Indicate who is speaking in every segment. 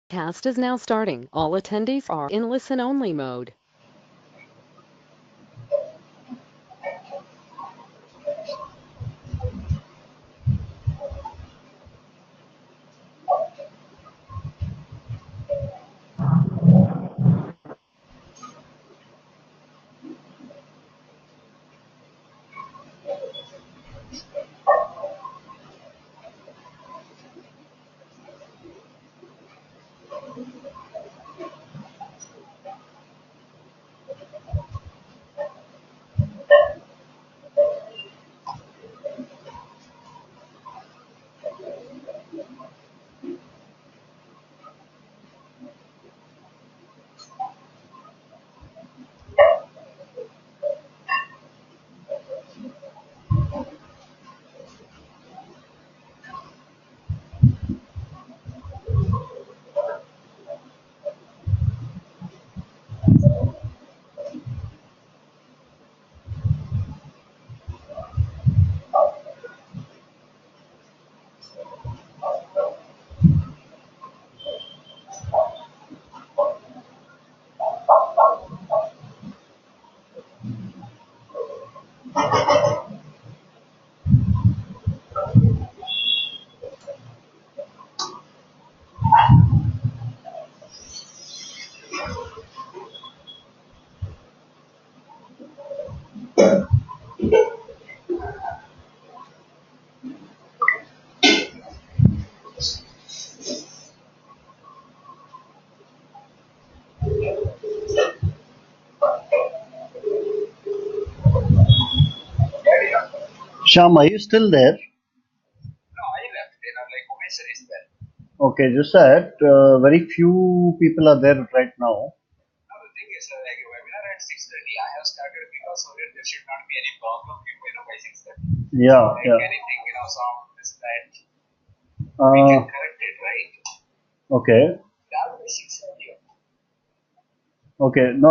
Speaker 1: Cast is now starting. All attendees are in listen-only mode.
Speaker 2: Shyam, are you still there?
Speaker 3: No, I left. Like Umesh is there.
Speaker 2: Okay, just that very few people are there right now.
Speaker 3: Now the thing is, like a webinar at 6:30, I have started because so there should not be any problem by 6:30.
Speaker 2: Yeah,
Speaker 3: Like
Speaker 2: yeah.
Speaker 3: anything, some this that we can
Speaker 2: Uh,
Speaker 3: correct it, right?
Speaker 2: okay,
Speaker 3: That will be 6:30.
Speaker 2: okay. No,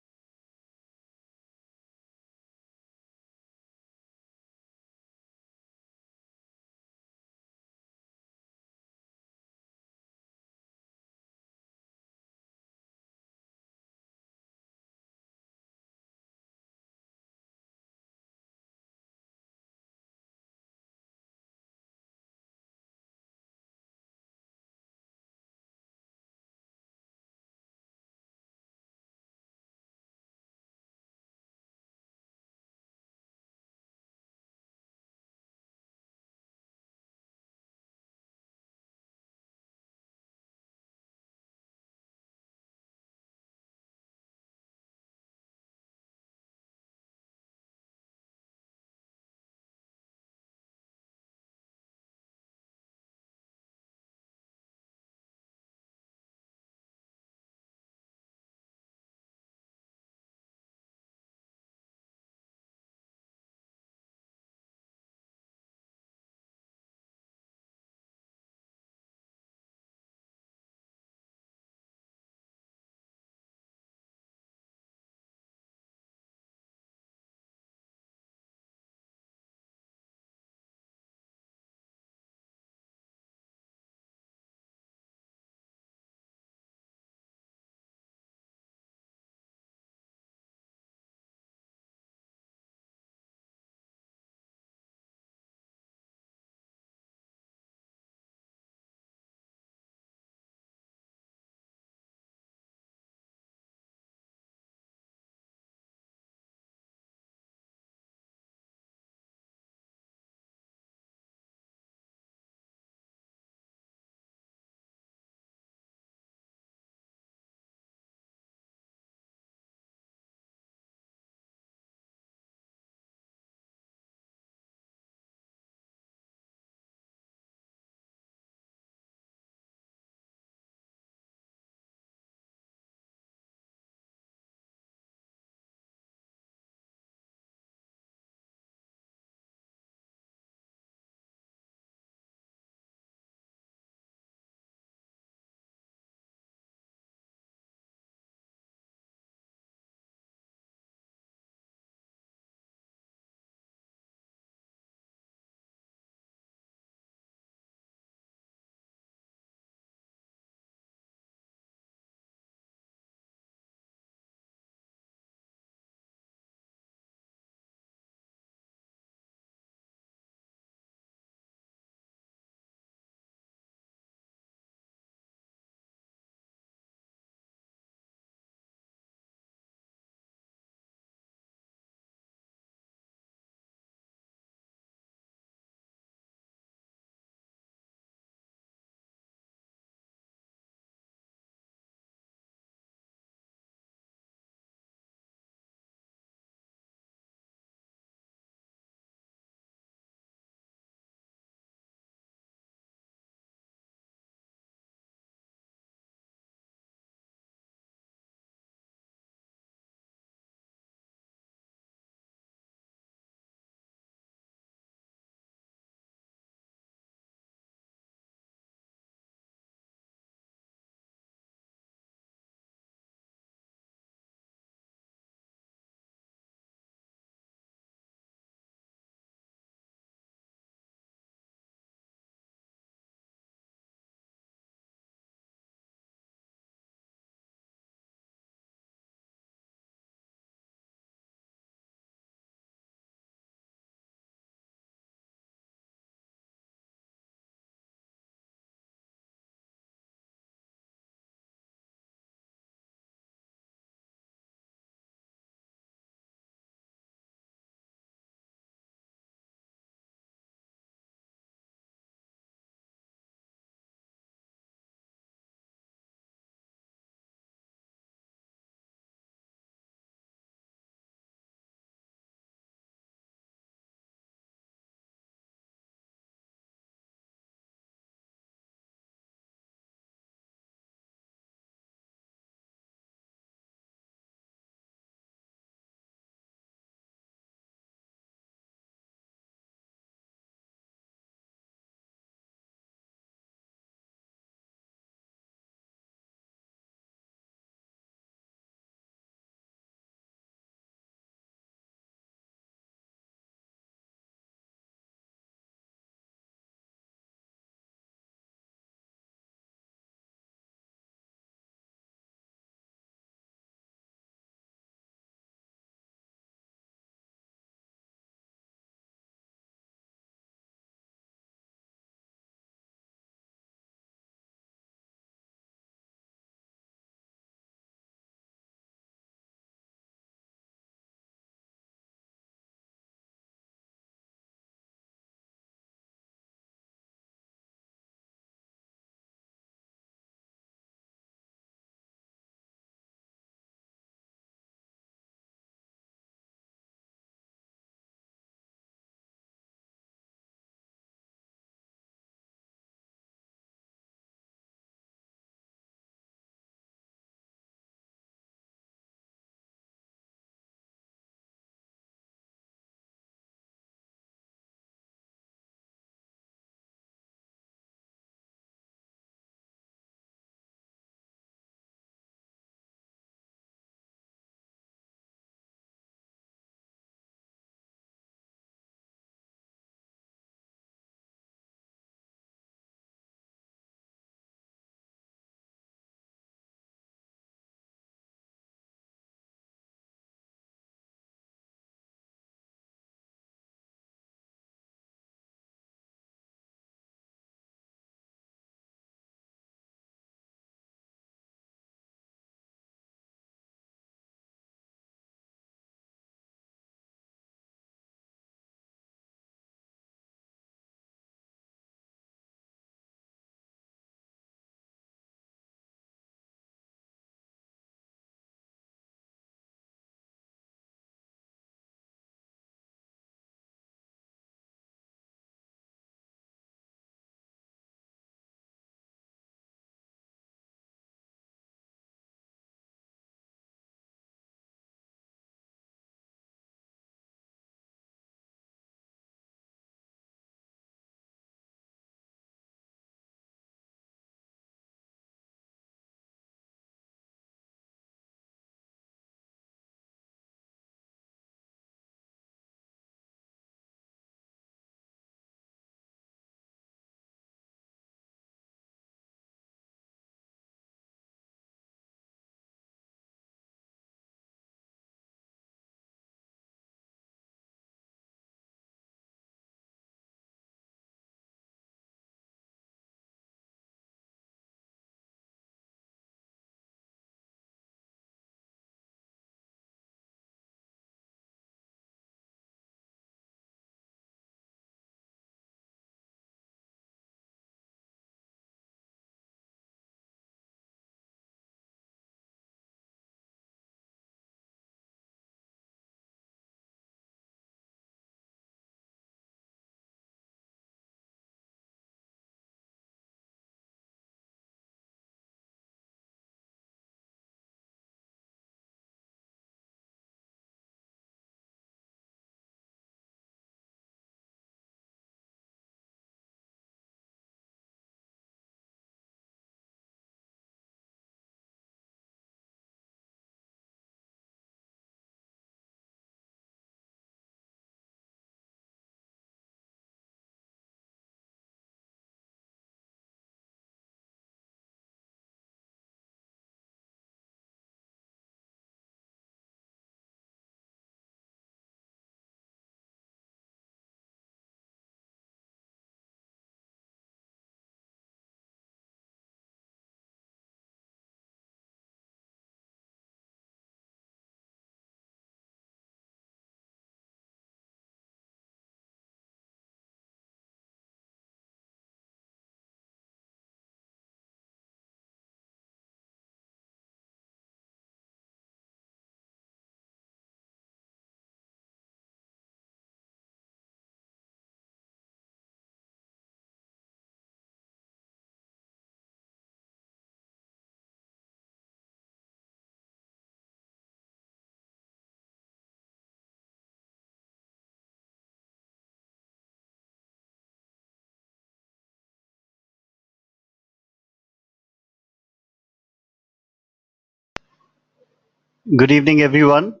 Speaker 2: Good evening, everyone.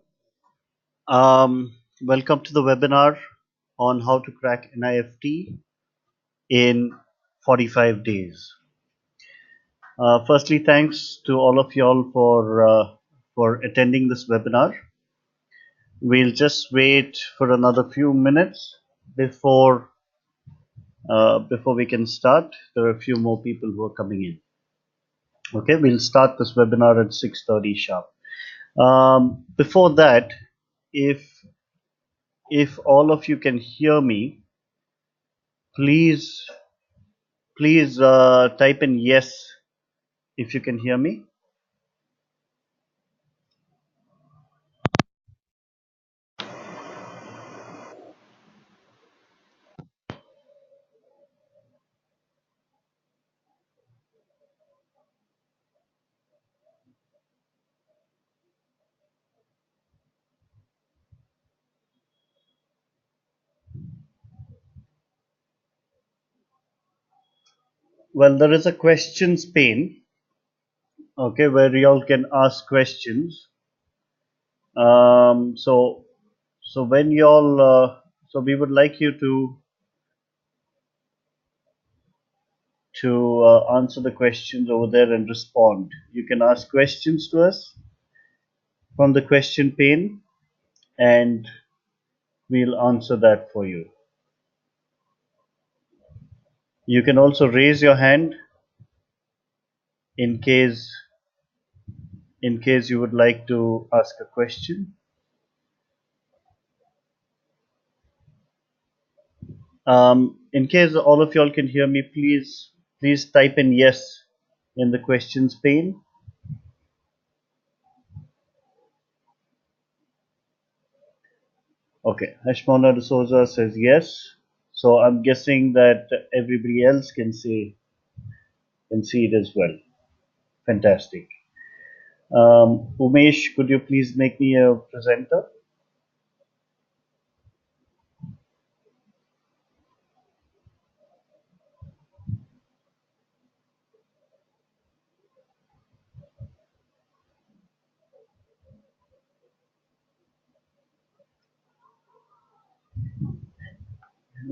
Speaker 2: Welcome to the webinar on how to crack NIFT in 45 days. Firstly, thanks to all of y'all for attending this webinar. We'll just wait for another few minutes before we can start. There are a few more people who are coming in. Okay, we'll start this webinar at 6:30 sharp. Before that, if all of you can hear me, please type in yes if you can hear me. Well, there is a questions pane, okay, where y'all can ask questions. So when y'all so we would like you to answer the questions over there and respond. You can ask questions to us from the question pane, and we'll answer that for you. You can also raise your hand in case you would like to ask a question. In case all of y'all can hear me, please type in yes in the questions pane. Okay, Hashmona de Souza says yes. So I'm guessing that everybody else can see it as well. Fantastic. Umesh, could you please make me a presenter?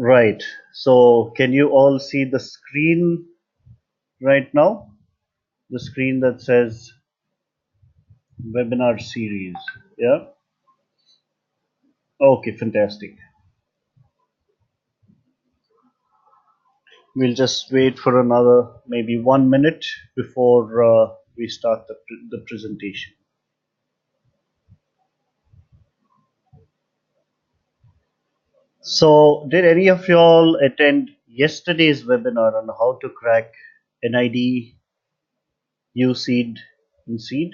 Speaker 2: Right. So can you all see the screen right now? The screen that says webinar series. Yeah. Okay, fantastic. We'll just wait for another maybe 1 minute before we start the presentation. So, did any of y'all attend yesterday's webinar on how to crack NID, USEED, and SEED?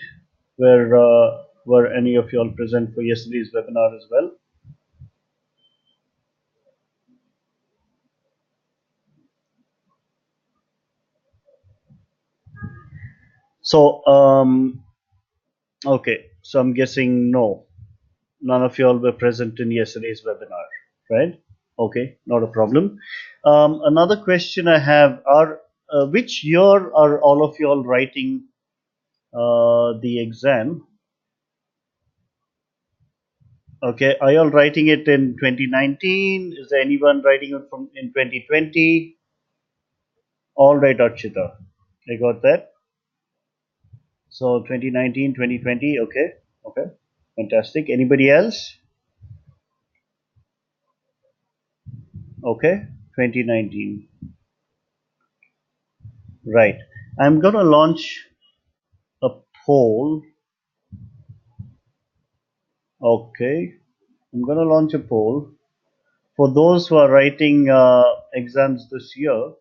Speaker 2: Were any of y'all present for yesterday's webinar as well? So, okay, so I'm guessing no. None of y'all were present in yesterday's webinar, right? Okay, not a problem. Another question I have are which year are all of y'all writing the exam? Okay, are y'all writing it in 2019? Is there anyone writing it from in 2020? All right, Archita, I got that. So 2019, 2020, okay, okay, fantastic. Anybody else? Okay, 2019. Right. I'm gonna launch a poll. Okay, I'm gonna launch a poll for those who are writing exams this year.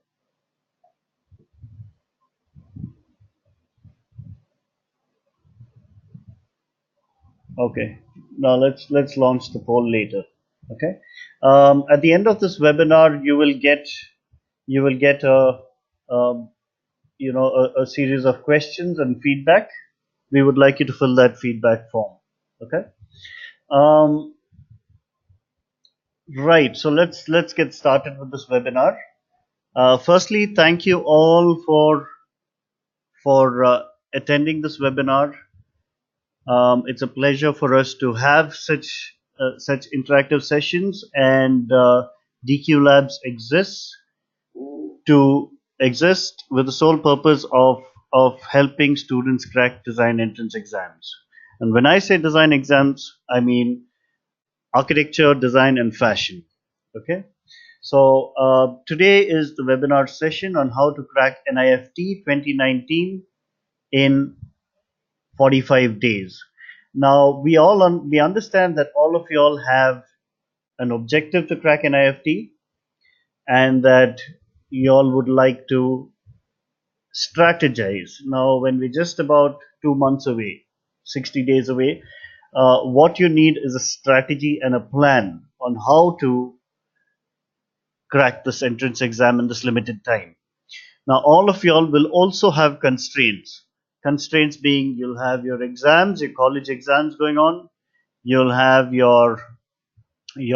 Speaker 2: Okay, now let's launch the poll later. Okay, at the end of this webinar, you will get a a series of questions and feedback. We would like you to fill that feedback form. Okay. Um, right. So let's get started with this webinar. Firstly, thank you all for attending this webinar. It's a pleasure for us to have such interactive sessions, and DQ Labs exists to exist with the sole purpose of helping students crack design entrance exams. And when I say design exams, I mean architecture, design, and fashion. Okay. So today is the webinar session on how to crack NIFT 2019 in 45 days. Now we understand that all of you all have an objective to crack NIFT, and that you all would like to strategize. Now, when we're just about 2 months away, 60 days away, what you need is a strategy and a plan on how to crack this entrance exam in this limited time. Now, all of y'all will also have constraints. Constraints being you'll have your exams, your college exams going on. You'll have your you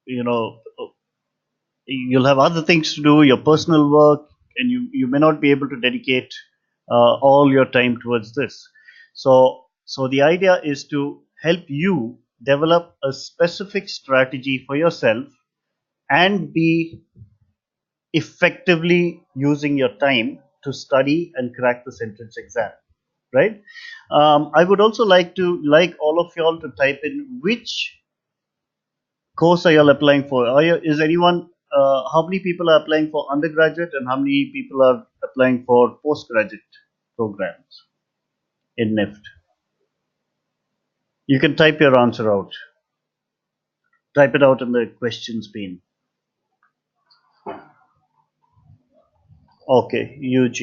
Speaker 2: know you'll have other things to do, your personal work, and you may not be able to dedicate all your time towards this. So the idea is to help you develop a specific strategy for yourself and be effectively using your time to study and crack this entrance exam, right? I would also like all of y'all to type in which course are you all applying for. Is anyone, how many people are applying for undergraduate and how many people are applying for postgraduate programs in NIFT? You can type your answer out. Type it out in the questions pane. Okay, UG.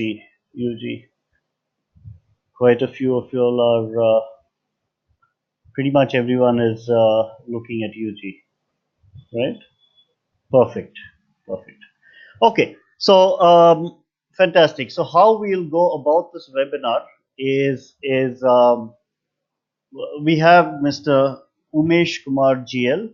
Speaker 2: Quite a few of you all are, pretty much everyone is looking at UG, right? Perfect. Okay, so fantastic. So how we'll go about this webinar is we have Mr. Umesh Kumar GL.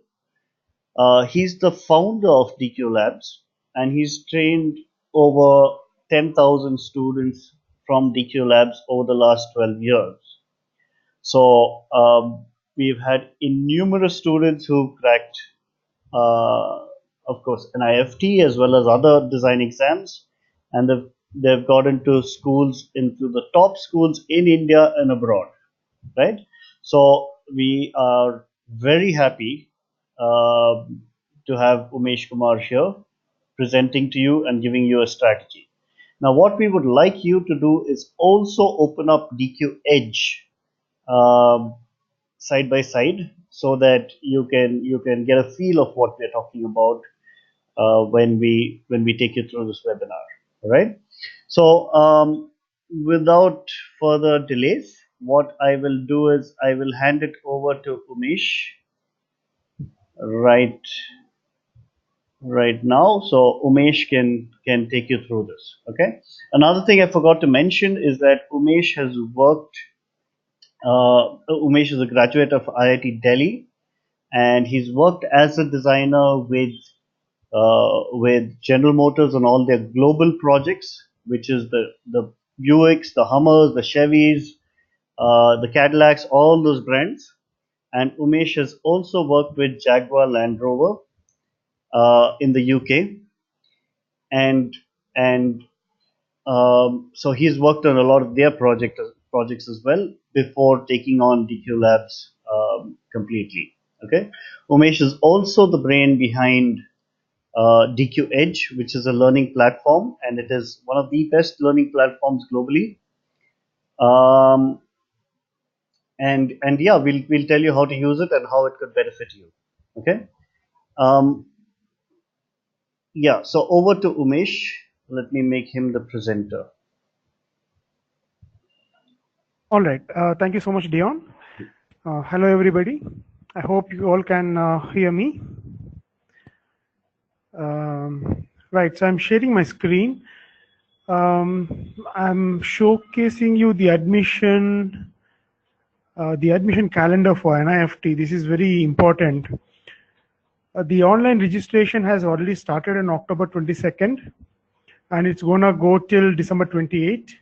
Speaker 2: He's the founder of DQ Labs, and he's trained over 10,000 students from DQ Labs over the last 12 years. So we've had innumerous students who've cracked, of course, NIFT as well as other design exams, and they've got into schools, into the top schools in India and abroad, right? So we are very happy to have Umesh Kumar here presenting to you and giving you a strategy. Now, what we would like you to do is also open up DQ Edge side by side, so that you can get a feel of what we're talking about when we take you through this webinar. All right. So without further delays, what I will do is I will hand it over to Umesh right now, so Umesh can take you through this. Okay. Another thing I forgot to mention is that Umesh has worked. Umesh is a graduate of IIT Delhi, and he's worked as a designer with General Motors on all their global projects, which is the Buicks, the Hummers, the Chevys, the Cadillacs, all those brands. And Umesh has also worked with Jaguar Land Rover in the UK, and so he's worked on a lot of their projects as well before taking on DQ Labs completely. Okay, Umesh is also the brain behind DQ Edge, which is a learning platform, and it is one of the best learning platforms globally. And yeah, we'll tell you how to use it and how it could benefit you. Okay. Yeah. So over to Umesh. Let me make him the presenter.
Speaker 4: All right. Thank you so much, Dion. Hello, everybody. I hope you all can hear me. Right. So I'm sharing my screen. I'm showcasing you the admission calendar for NIFT. This is very important. The online registration has already started on October 22nd, and it's gonna go till December 28th.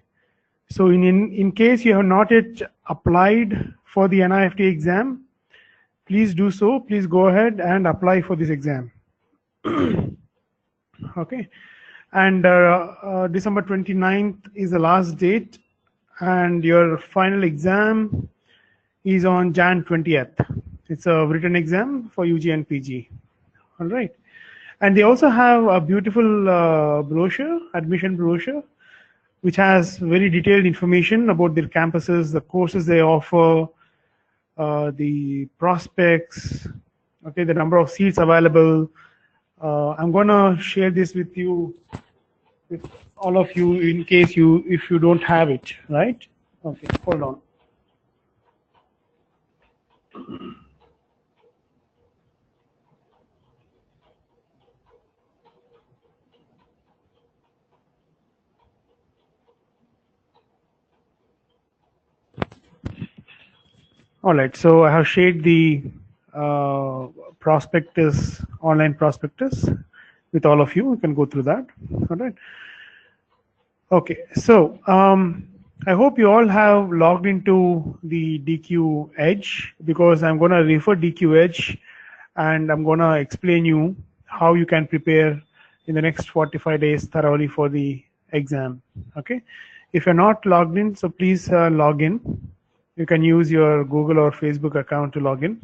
Speaker 4: So in case you have not yet applied for the NIFT exam, please do so. Please go ahead and apply for this exam. Okay. And December 29th is the last date, and your final exam is on Jan 20th. It's a written exam for UG and PG. All right. And they also have a beautiful brochure, admission brochure, which has very detailed information about their campuses, the courses they offer, the prospects, okay, the number of seats available. I'm gonna share this with you, with all of you, in case if you don't have it, right? Okay, hold on. All right, so I have shared the prospectus, online prospectus with all of you. You can go through that. All right. Okay, so I hope you all have logged into the DQ Edge, because I'm going to refer DQ Edge and I'm going to explain you how you can prepare in the next 45 days thoroughly for the exam. Okay, if you're not logged in, so please log in. You can use your Google or Facebook account to log in.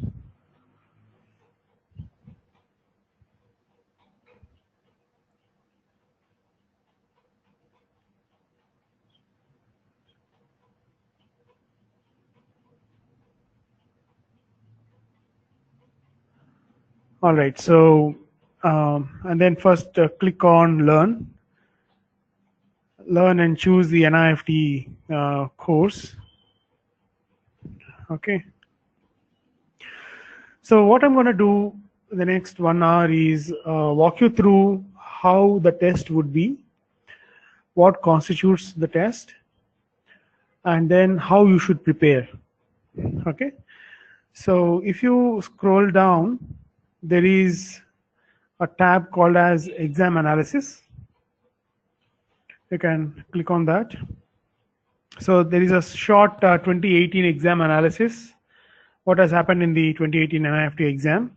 Speaker 4: All right, so and then first click on learn and choose the NIFT course. Okay, so what I'm going to do the next 1 hour is walk you through how the test would be, what constitutes the test, and then how you should prepare. Okay, so if you scroll down, there is a tab called as exam analysis. You can click on that. So there is a short 2018 exam analysis. What has happened in the 2018 NIFT exam?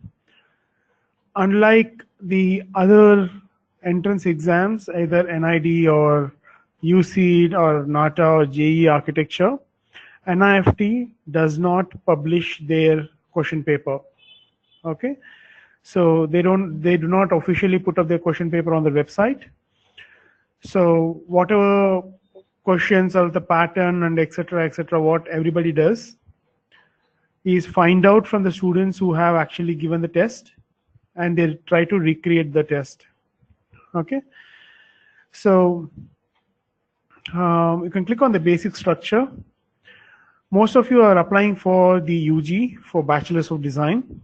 Speaker 4: Unlike the other entrance exams, either NID or UCED or NATA or JEE architecture, NIFT does not publish their question paper. Okay, so they do not officially put up their question paper on the website. So whatever questions or the pattern and etc., what everybody does is find out from the students who have actually given the test, and they try to recreate the test. Okay, so you can click on the basic structure. Most of you are applying for the UG, for Bachelor's of Design,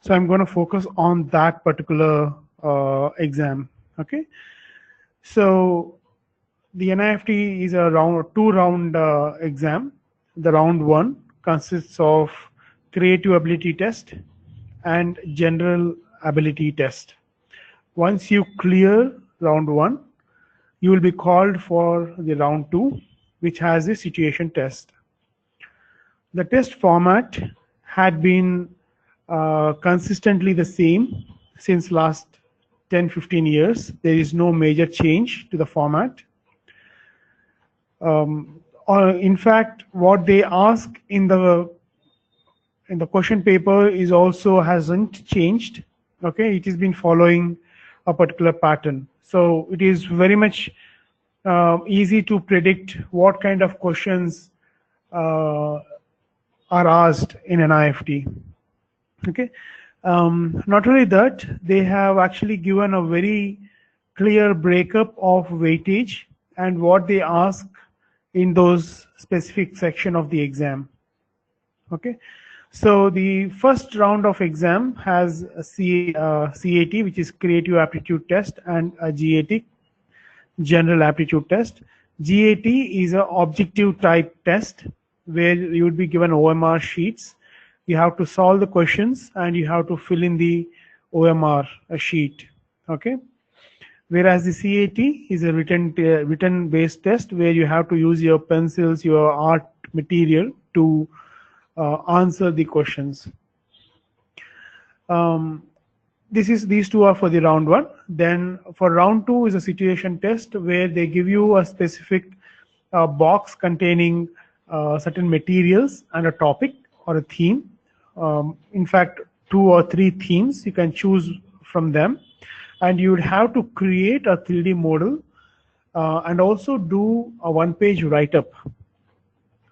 Speaker 4: so I'm going to focus on that particular exam. Okay, so the NIFT is a two-round exam. The round one consists of creative ability test and general ability test. Once you clear round one, you will be called for the round two, which has a situation test. The test format had been consistently the same since last 10-15 years. There is no major change to the format. Or in fact, what they ask in the question paper is also hasn't changed. Okay, it has been following a particular pattern. So it is very much easy to predict what kind of questions are asked in an NIFT. Okay, not only that, they have actually given a very clear breakup of weightage and what they ask in those specific section of the exam. Okay, so the first round of exam has a CAT, which is Creative Aptitude Test, and a GAT, General Aptitude Test. GAT is an objective type test where you would be given OMR sheets. You have to solve the questions and you have to fill in the OMR sheet. Okay, Whereas the CAT is a written based test where you have to use your pencils, your art material to answer the questions. These two are for the round one. Then for round two is a situation test where they give you a specific box containing certain materials and a topic or a theme. In fact, 2 or 3 themes you can choose from them, and you would have to create a 3D model and also do a 1-page write-up.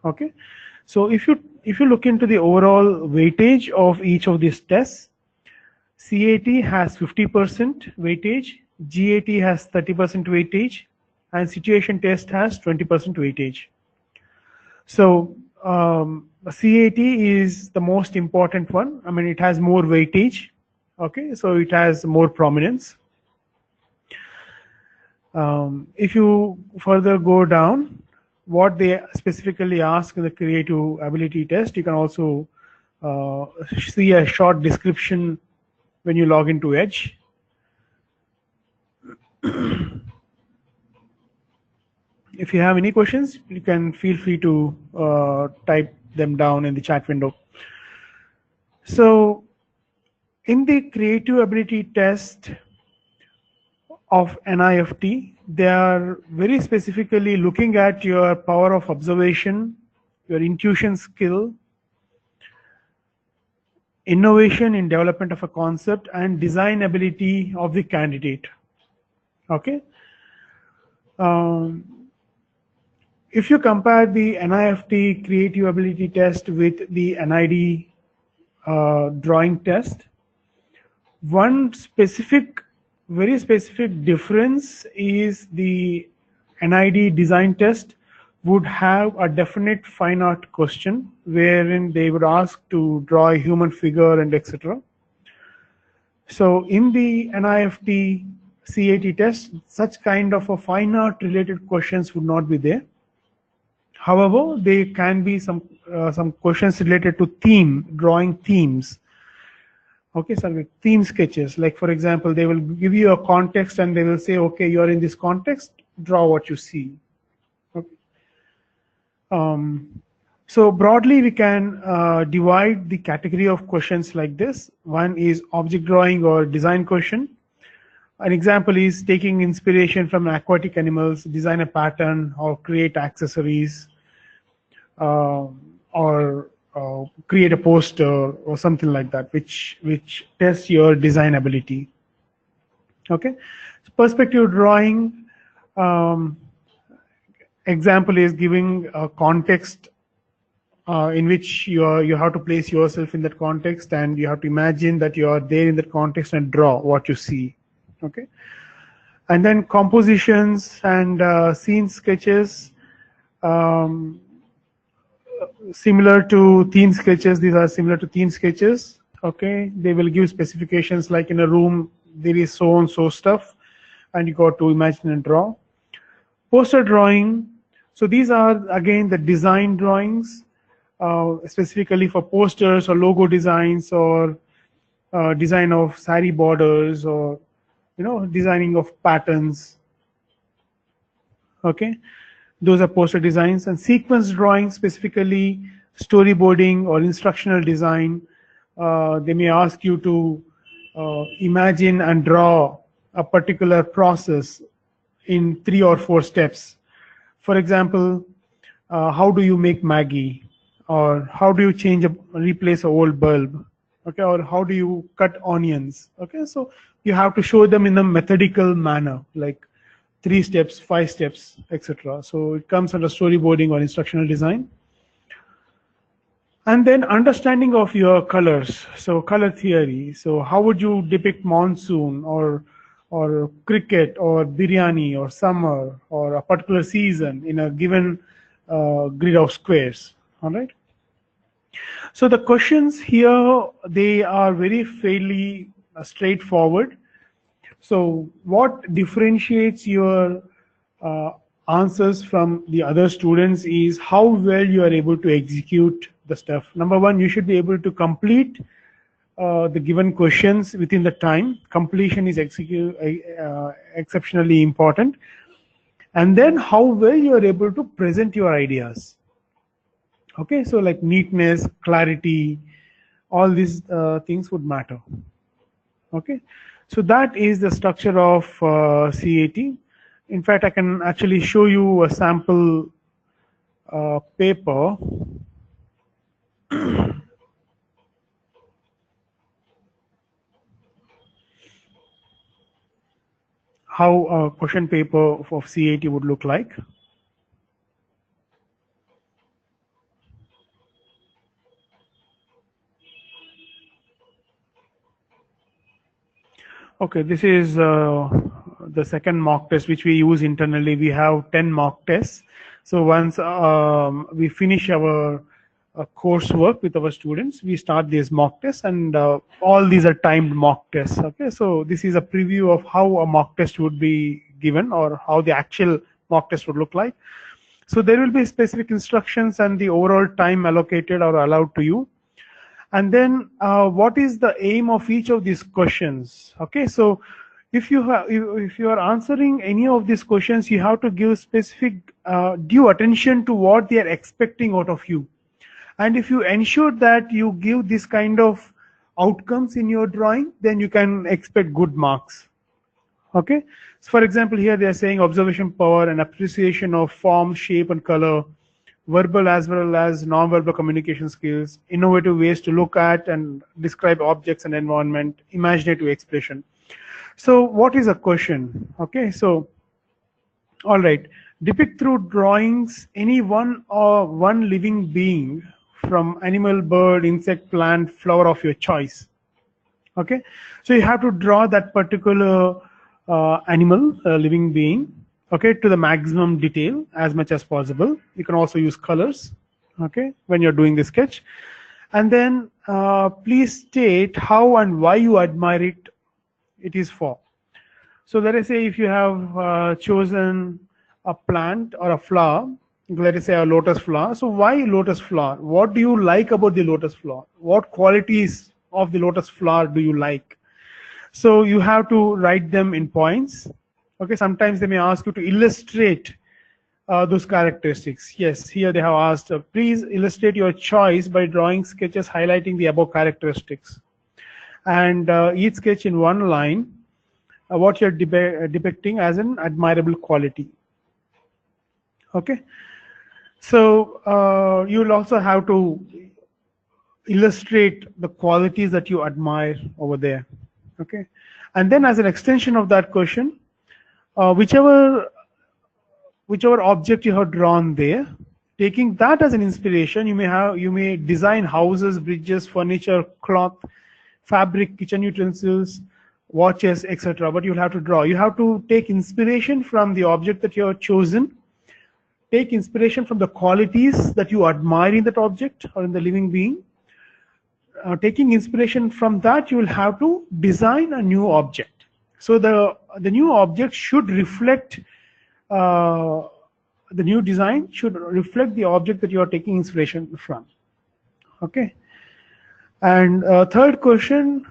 Speaker 4: Okay, so if you look into the overall weightage of each of these tests, CAT has 50% weightage, GAT has 30% weightage, and situation test has 20% weightage. So CAT is the most important one. I mean, it has more weightage. Okay, so it has more prominence. If you further go down, what they specifically ask in the creative ability test, you can also see a short description when you log into Edge. If you have any questions, you can feel free to type them down in the chat window. So in the creative ability test of NIFT, they are very specifically looking at your power of observation, your intuition skill, innovation in development of a concept, and design ability of the candidate. Okay. If you compare the NIFT creative ability test with the NID drawing test, one very specific difference is the NID design test would have a definite fine art question wherein they would ask to draw a human figure and etc. So in the NIFT CAT test, such kind of a fine art related questions would not be there. However, there can be some questions related to drawing themes. Okay, so with theme sketches, like for example, they will give you a context and they will say, okay, you're in this context, draw what you see. Okay. So broadly, we can divide the category of questions like this. One is object drawing or design question. An example is taking inspiration from aquatic animals, design a pattern or create accessories, or create a poster or something like that, which tests your design ability. Okay, so perspective drawing example is giving a context in which you have to place yourself in that context, and you have to imagine that you are there in that context and draw what you see. Okay, and then compositions and scene sketches. Similar to theme sketches, these are similar to theme sketches. Okay, they will give specifications like in a room there is so and so stuff, and you got to imagine and draw. Poster drawing. So these are again the design drawings, specifically for posters or logo designs or design of sari borders or designing of patterns. Okay. Those are poster designs. And sequence drawing, specifically storyboarding or instructional design. They may ask you to imagine and draw a particular process in 3 or 4 steps. For example, how do you make Maggi, or how do you replace an old bulb, okay, or how do you cut onions. Okay, so you have to show them in a methodical manner, like 3 steps, 5 steps, etc. So it comes under storyboarding or instructional design. And then understanding of your colors, so color theory. So how would you depict monsoon or cricket or biryani or summer or a particular season in a given grid of squares? All right. So the questions here, they are very fairly straightforward. So what differentiates your answers from the other students is how well you are able to execute the stuff. Number one, you should be able to complete the given questions within the time. Completion is exceptionally important. And then how well you are able to present your ideas. Okay, so like neatness, clarity, all these things would matter. Okay, so that is the structure of CAT. In fact, I can actually show you a sample paper. How a question paper of CAT would look like. Okay, this is the second mock test which we use internally. We have 10 mock tests. So once we finish our coursework with our students, we start these mock tests, and all these are timed mock tests. Okay, so this is a preview of how a mock test would be given, or how the actual mock test would look like. So there will be specific instructions and the overall time allocated or allowed to you. And then what is the aim of each of these questions? Okay, so if you are answering any of these questions, you have to give specific due attention to what they are expecting out of you. And if you ensure that you give this kind of outcomes in your drawing, then you can expect good marks. Okay, so for example, here they are saying observation power and appreciation of form, shape, and color, verbal as well as non-verbal communication skills, innovative ways to look at and describe objects and environment, imaginative expression. So what is a question? Okay, so all right, depict through drawings any one living being, from animal, bird, insect, plant, flower of your choice. Okay, so you have to draw that particular animal, living being, okay, to the maximum detail as much as possible. You can also use colors, okay, when you're doing the sketch. And then please state how and why you admire it is for. So let us say if you have chosen a plant or a flower, let us say a lotus flower. So why lotus flower? What do you like about the lotus flower? What qualities of the lotus flower do you like? So you have to write them in points. Okay, sometimes they may ask you to illustrate those characteristics. Yes, here they have asked, please illustrate your choice by drawing sketches highlighting the above characteristics. And each sketch in one line, what you're depicting as an admirable quality. Okay, so you'll also have to illustrate the qualities that you admire over there. Okay, and then as an extension of that question, whichever object you have drawn there, taking that as an inspiration, you may design houses, bridges, furniture, cloth, fabric, kitchen utensils, watches, etc. But you'll have to draw. You have to take inspiration from the object that you have chosen. Take inspiration from the qualities that you admire in that object or in the living being. Taking inspiration from that, you will have to design a new object. So the new object should reflect, the new design should reflect the object that you are taking inspiration from. Okay. And third question,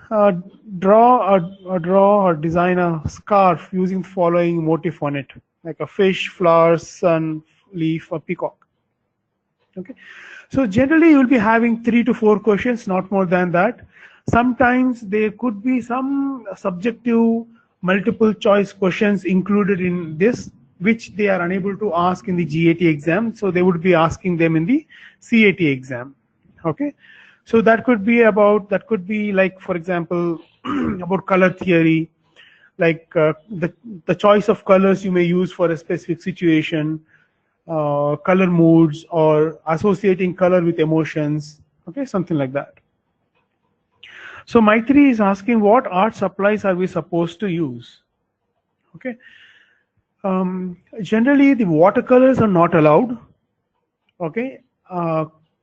Speaker 4: draw or design a scarf using the following motif on it, like a fish, flowers, sun, leaf, or peacock. Okay, so generally you will be having 3 to 4 questions, not more than that. Sometimes there could be some subjective multiple choice questions included in this, which they are unable to ask in the GAT exam, so they would be asking them in the CAT exam. Okay, so that could be like, for example, about color theory, like the choice of colors you may use for a specific situation, color moods, or associating color with emotions. Okay, something like that. So Maitri is asking, what art supplies are we supposed to use? Okay, generally the watercolors are not allowed. Okay,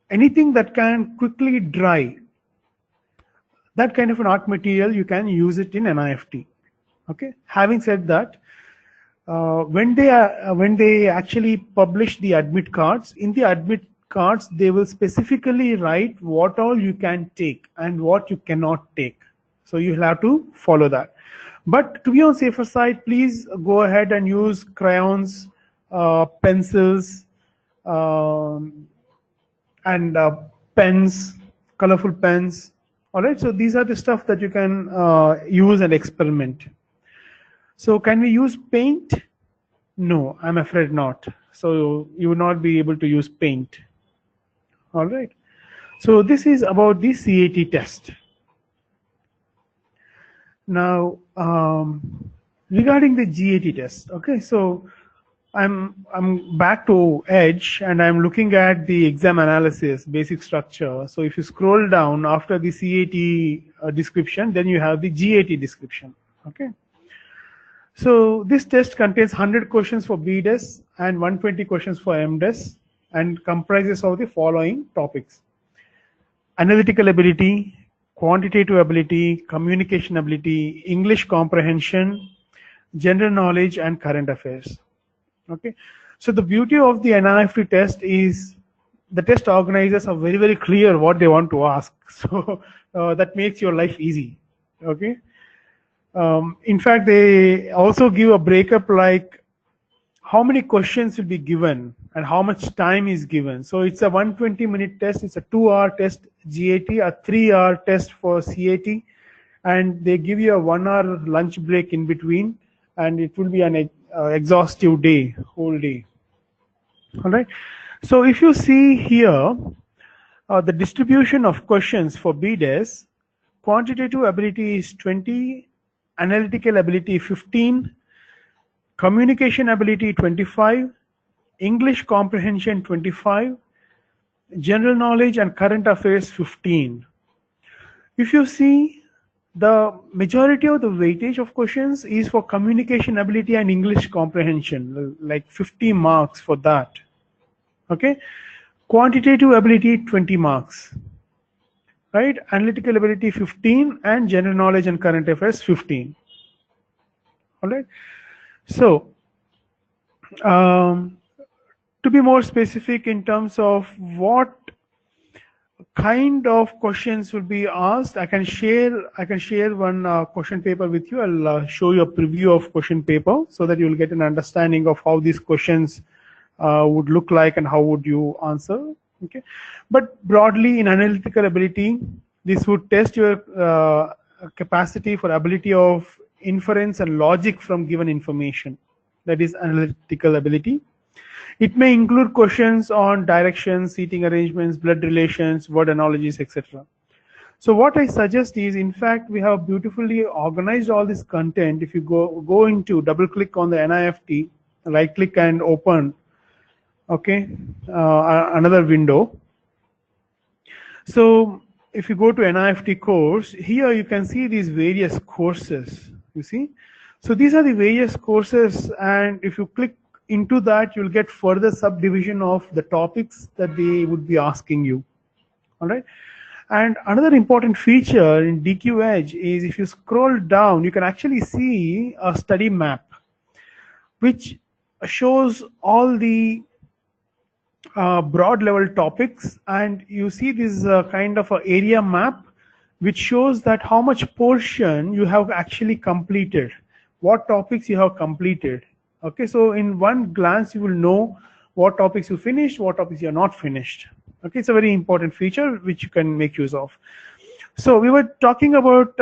Speaker 4: anything that can quickly dry, that kind of an art material, you can use it in NIFT. Okay, having said that, when they actually publish the admit cards, in the admit cards, they will specifically write what all you can take and what you cannot take. So you'll have to follow that. But to be on safer side, please go ahead and use crayons, pencils, and pens, colorful pens. All right, so these are the stuff that you can use and experiment. So can we use paint? No, I'm afraid not. So you will not be able to use paint. All right. So this is about the CAT test. Now, regarding the GAT test, okay, so I'm back to Edge and I'm looking at the exam analysis, basic structure. So if you scroll down after the CAT description, then you have the GAT description. Okay. So this test contains 100 questions for BDes and 120 questions for MDes and comprises of the following topics: analytical ability, quantitative ability, communication ability, English comprehension, general knowledge, and current affairs. Okay, so the beauty of the NIFT test is the test organizers are very, very clear what they want to ask. So that makes your life easy. Okay. In fact, they also give a breakup like how many questions will be given and how much time is given. So it's a 120-minute test, it's a 2-hour test GAT, a 3-hour test for CAT, and they give you a 1-hour lunch break in between, and it will be an exhaustive day, whole day. All right. So if you see here, the distribution of questions for BDes, quantitative ability is 20, analytical ability 15, communication ability 25, English comprehension 25, general knowledge and current affairs 15. If you see, the majority of the weightage of questions is for communication ability and English comprehension, like 50 marks for that. Okay, quantitative ability 20 marks, right? Analytical ability 15 and general knowledge and current affairs 15. All right. So to be more specific in terms of what kind of questions will be asked, I can share one question paper with you. I'll show you a preview of question paper so that you'll get an understanding of how these questions would look like and how would you answer. Okay, but broadly in analytical ability, this would test your capacity for ability of inference and logic from given information. That is analytical ability. It may include questions on directions, seating arrangements, blood relations, word analogies, etc. So what I suggest is, in fact, we have beautifully organized all this content. If you go into double click on the NIFT, right click and open, okay, another window. So if you go to NIFT course, here you can see these various courses, you see. So these are the various courses, and if you click into that, you'll get further subdivision of the topics that they would be asking you. All right. And another important feature in DQ Edge is if you scroll down, you can actually see a study map, which shows all the broad level topics, and you see this kind of an area map which shows that how much portion you have actually completed, what topics you have completed. Okay, so in one glance you will know what topics you finished, what topics you are not finished. Okay, it's a very important feature which you can make use of. So we were talking about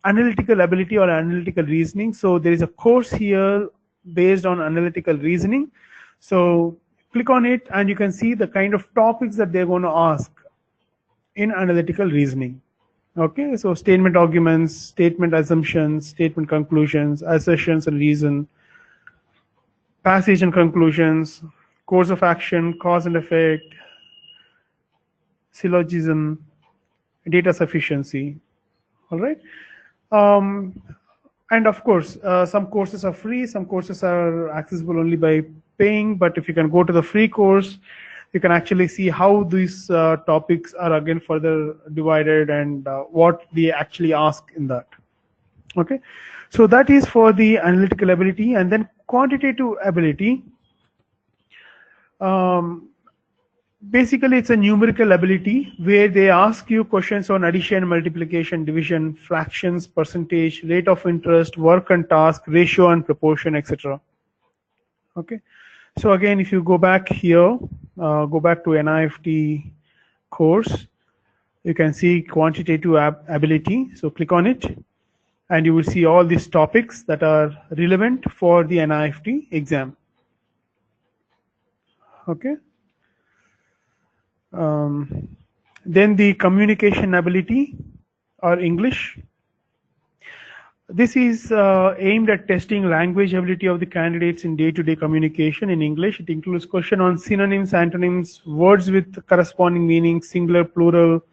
Speaker 4: analytical ability or analytical reasoning. So there is a course here based on analytical reasoning. So click on it and you can see the kind of topics that they're going to ask in analytical reasoning. Okay, so statement arguments, statement assumptions, statement conclusions, assertions and reason, passage and conclusions, course of action, cause and effect, syllogism, data sufficiency. All right. And of course, some courses are free, some courses are accessible only by paying, but if you can go to the free course, you can actually see how these topics are again further divided and what they actually ask in that. Okay, so that is for the analytical ability. And then quantitative ability. Basically, it's a numerical ability where they ask you questions on addition, multiplication, division, fractions, percentage, rate of interest, work and task, ratio and proportion, etc. Okay. So again, if you go back here, go back to NIFT course, you can see quantitative ability. So click on it, and you will see all these topics that are relevant for the NIFT exam. Okay. Then the communication ability or English. This is aimed at testing language ability of the candidates in day-to-day communication in English. It includes question on synonyms, antonyms, words with corresponding meanings, singular, plural,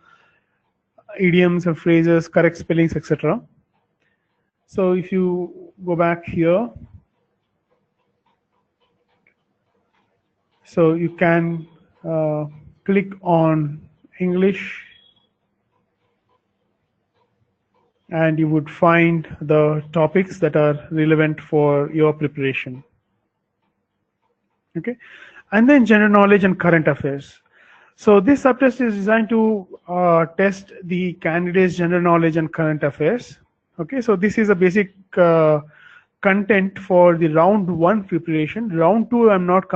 Speaker 4: idioms or phrases, correct spellings, etc. So if you go back here, so you can click on English, and you would find the topics that are relevant for your preparation. Okay, and then general knowledge and current affairs. So this subtest is designed to test the candidate's general knowledge and current affairs. Okay, so this is a basic content for the round 1 preparation. Round 2, I'm not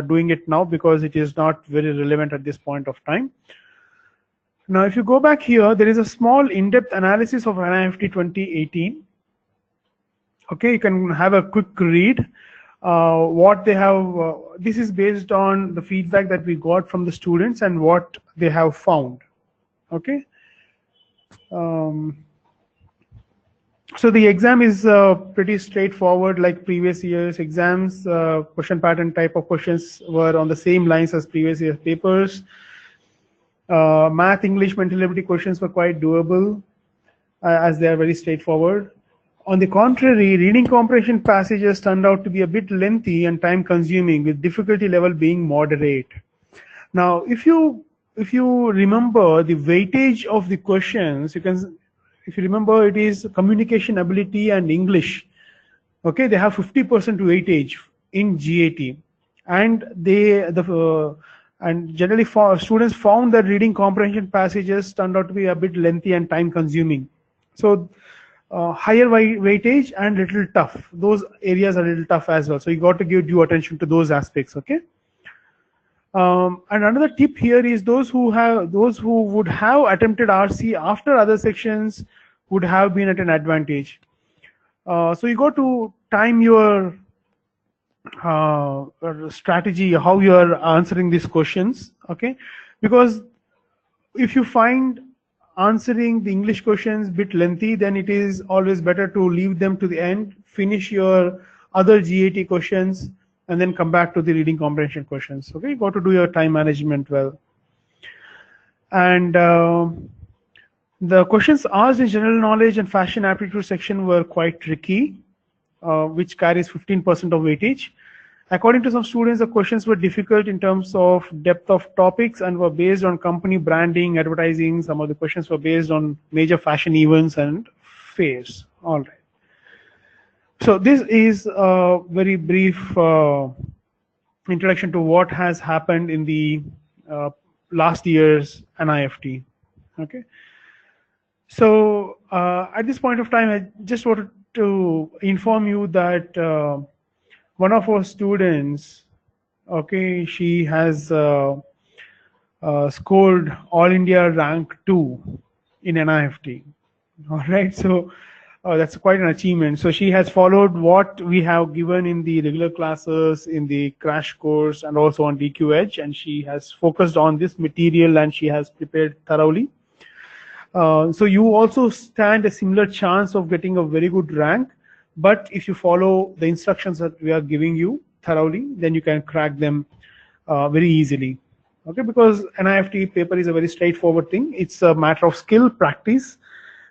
Speaker 4: doing it now because it is not very relevant at this point of time. Now, if you go back here, there is a small in-depth analysis of NIFT 2018. Okay, you can have a quick read. What they have, this is based on the feedback that we got from the students and what they have found. Okay. So the exam is pretty straightforward, like previous years exams. Question pattern type of questions were on the same lines as previous year's papers. Math, English, mental ability questions were quite doable as they are very straightforward. On the contrary, reading comprehension passages turned out to be a bit lengthy and time consuming, with difficulty level being moderate. Now, if you remember the weightage of the questions, you can, if you remember, it is communication ability and English. Okay, they have 50% weightage in GAT, and and generally students found that reading comprehension passages turned out to be a bit lengthy and time consuming. So higher weightage and little tough. Those areas are a little tough as well. So you got to give due attention to those aspects. Okay. And another tip here is those who would have attempted RC after other sections would have been at an advantage. So you got to time your strategy, how you are answering these questions. Okay, because if you find answering the English questions a bit lengthy, then it is always better to leave them to the end, finish your other GAT questions, and then come back to the reading comprehension questions. Okay, you got to do your time management well. And the questions asked in general knowledge and fashion aptitude section were quite tricky, which carries 15% of weightage. According to some students, the questions were difficult in terms of depth of topics and were based on company branding, advertising. Some of the questions were based on major fashion events and fairs. All right. So this is a very brief introduction to what has happened in the last year's NIFT. Okay. So at this point of time, I just wanted to inform you that one of our students, okay, she has scored All India rank 2 in NIFT. All right, so that's quite an achievement. So she has followed what we have given in the regular classes, in the crash course, and also on DQ Edge, and she has focused on this material and she has prepared thoroughly. So you also stand a similar chance of getting a very good rank, but if you follow the instructions that we are giving you thoroughly, then you can crack them very easily. Okay, because NIFT paper is a very straightforward thing. It's a matter of skill, practice,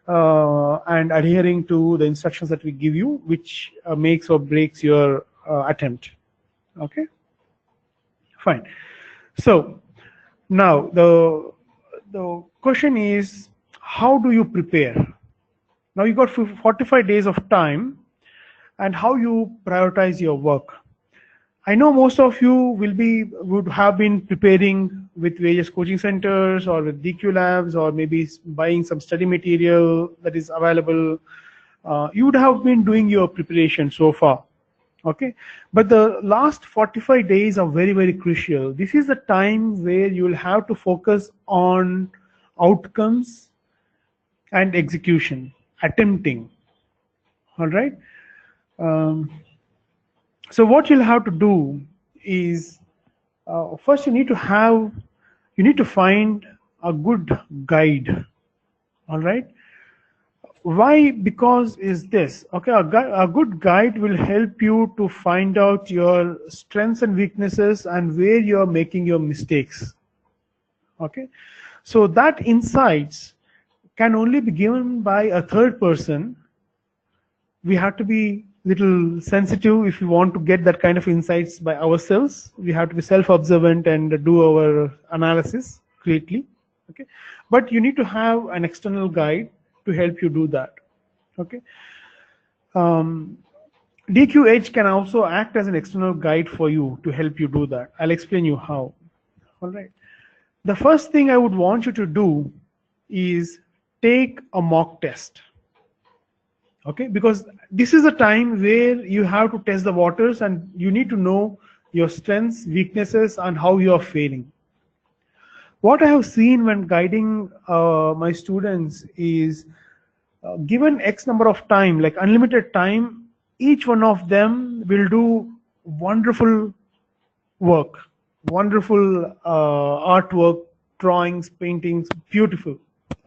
Speaker 4: and adhering to the instructions that we give you, which makes or breaks your attempt. Okay, fine. So now the question is, how do you prepare? Now you got 45 days of time, and how you prioritize your work. I know most of you would have been preparing with various coaching centers or with DQ labs, or maybe buying some study material that is available. You would have been doing your preparation so far. Okay, but the last 45 days are very, very crucial. This is the time where you will have to focus on outcomes and execution, attempting. All right. Um, so what you'll have to do is, first you need to find a good guide. All right. Why? Because is this okay? A good guide will help you to find out your strengths and weaknesses and where you are making your mistakes. Okay, so that insights can only be given by a third person. We have to be little sensitive if we want to get that kind of insights by ourselves. We have to be self-observant and do our analysis correctly. Okay, but you need to have an external guide to help you do that. Okay. DQ Edge can also act as an external guide for you to help you do that. I'll explain you how. All right. The first thing I would want you to do is take a mock test. Okay, because this is a time where you have to test the waters and you need to know your strengths, weaknesses, and how you are failing. What I have seen when guiding my students is, given X number of time, like unlimited time, each one of them will do wonderful work, wonderful artwork, drawings, paintings, beautiful.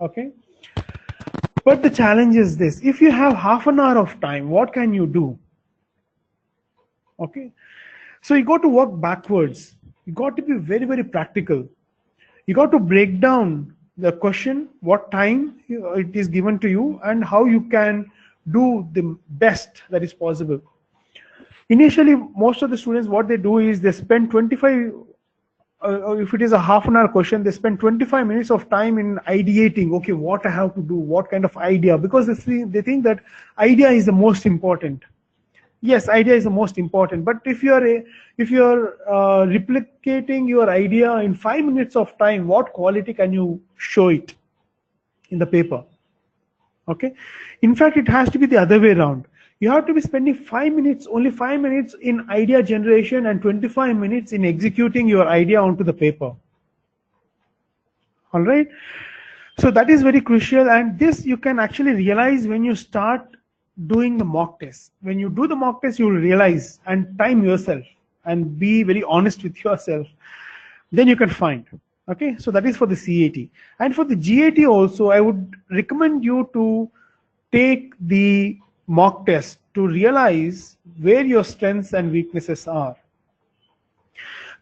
Speaker 4: Okay. But the challenge is this: if you have half an hour of time, what can you do? Okay. So you got to work backwards. You got to be very, very practical. You got to break down the question, what time it is given to you, and how you can do the best that is possible. Initially, most of the students, what they do is they spend 25, if it is a half an hour question, they spend 25 minutes of time in ideating, okay, what I have to do, what kind of idea, because they think that idea is the most important. Yes, idea is the most important, but if you're replicating your idea in 5 minutes of time, what quality can you show it in the paper? Okay, in fact, it has to be the other way around. You have to be spending 5 minutes, only 5 minutes in idea generation and 25 minutes in executing your idea onto the paper. All right, so that is very crucial, and this you can actually realize when you start doing the mock test. When you do the mock test, you will realize and time yourself and be very honest with yourself. Then you can find. Okay, so that is for the CAT. And for the GAT also, I would recommend you to take the mock test to realize where your strengths and weaknesses are.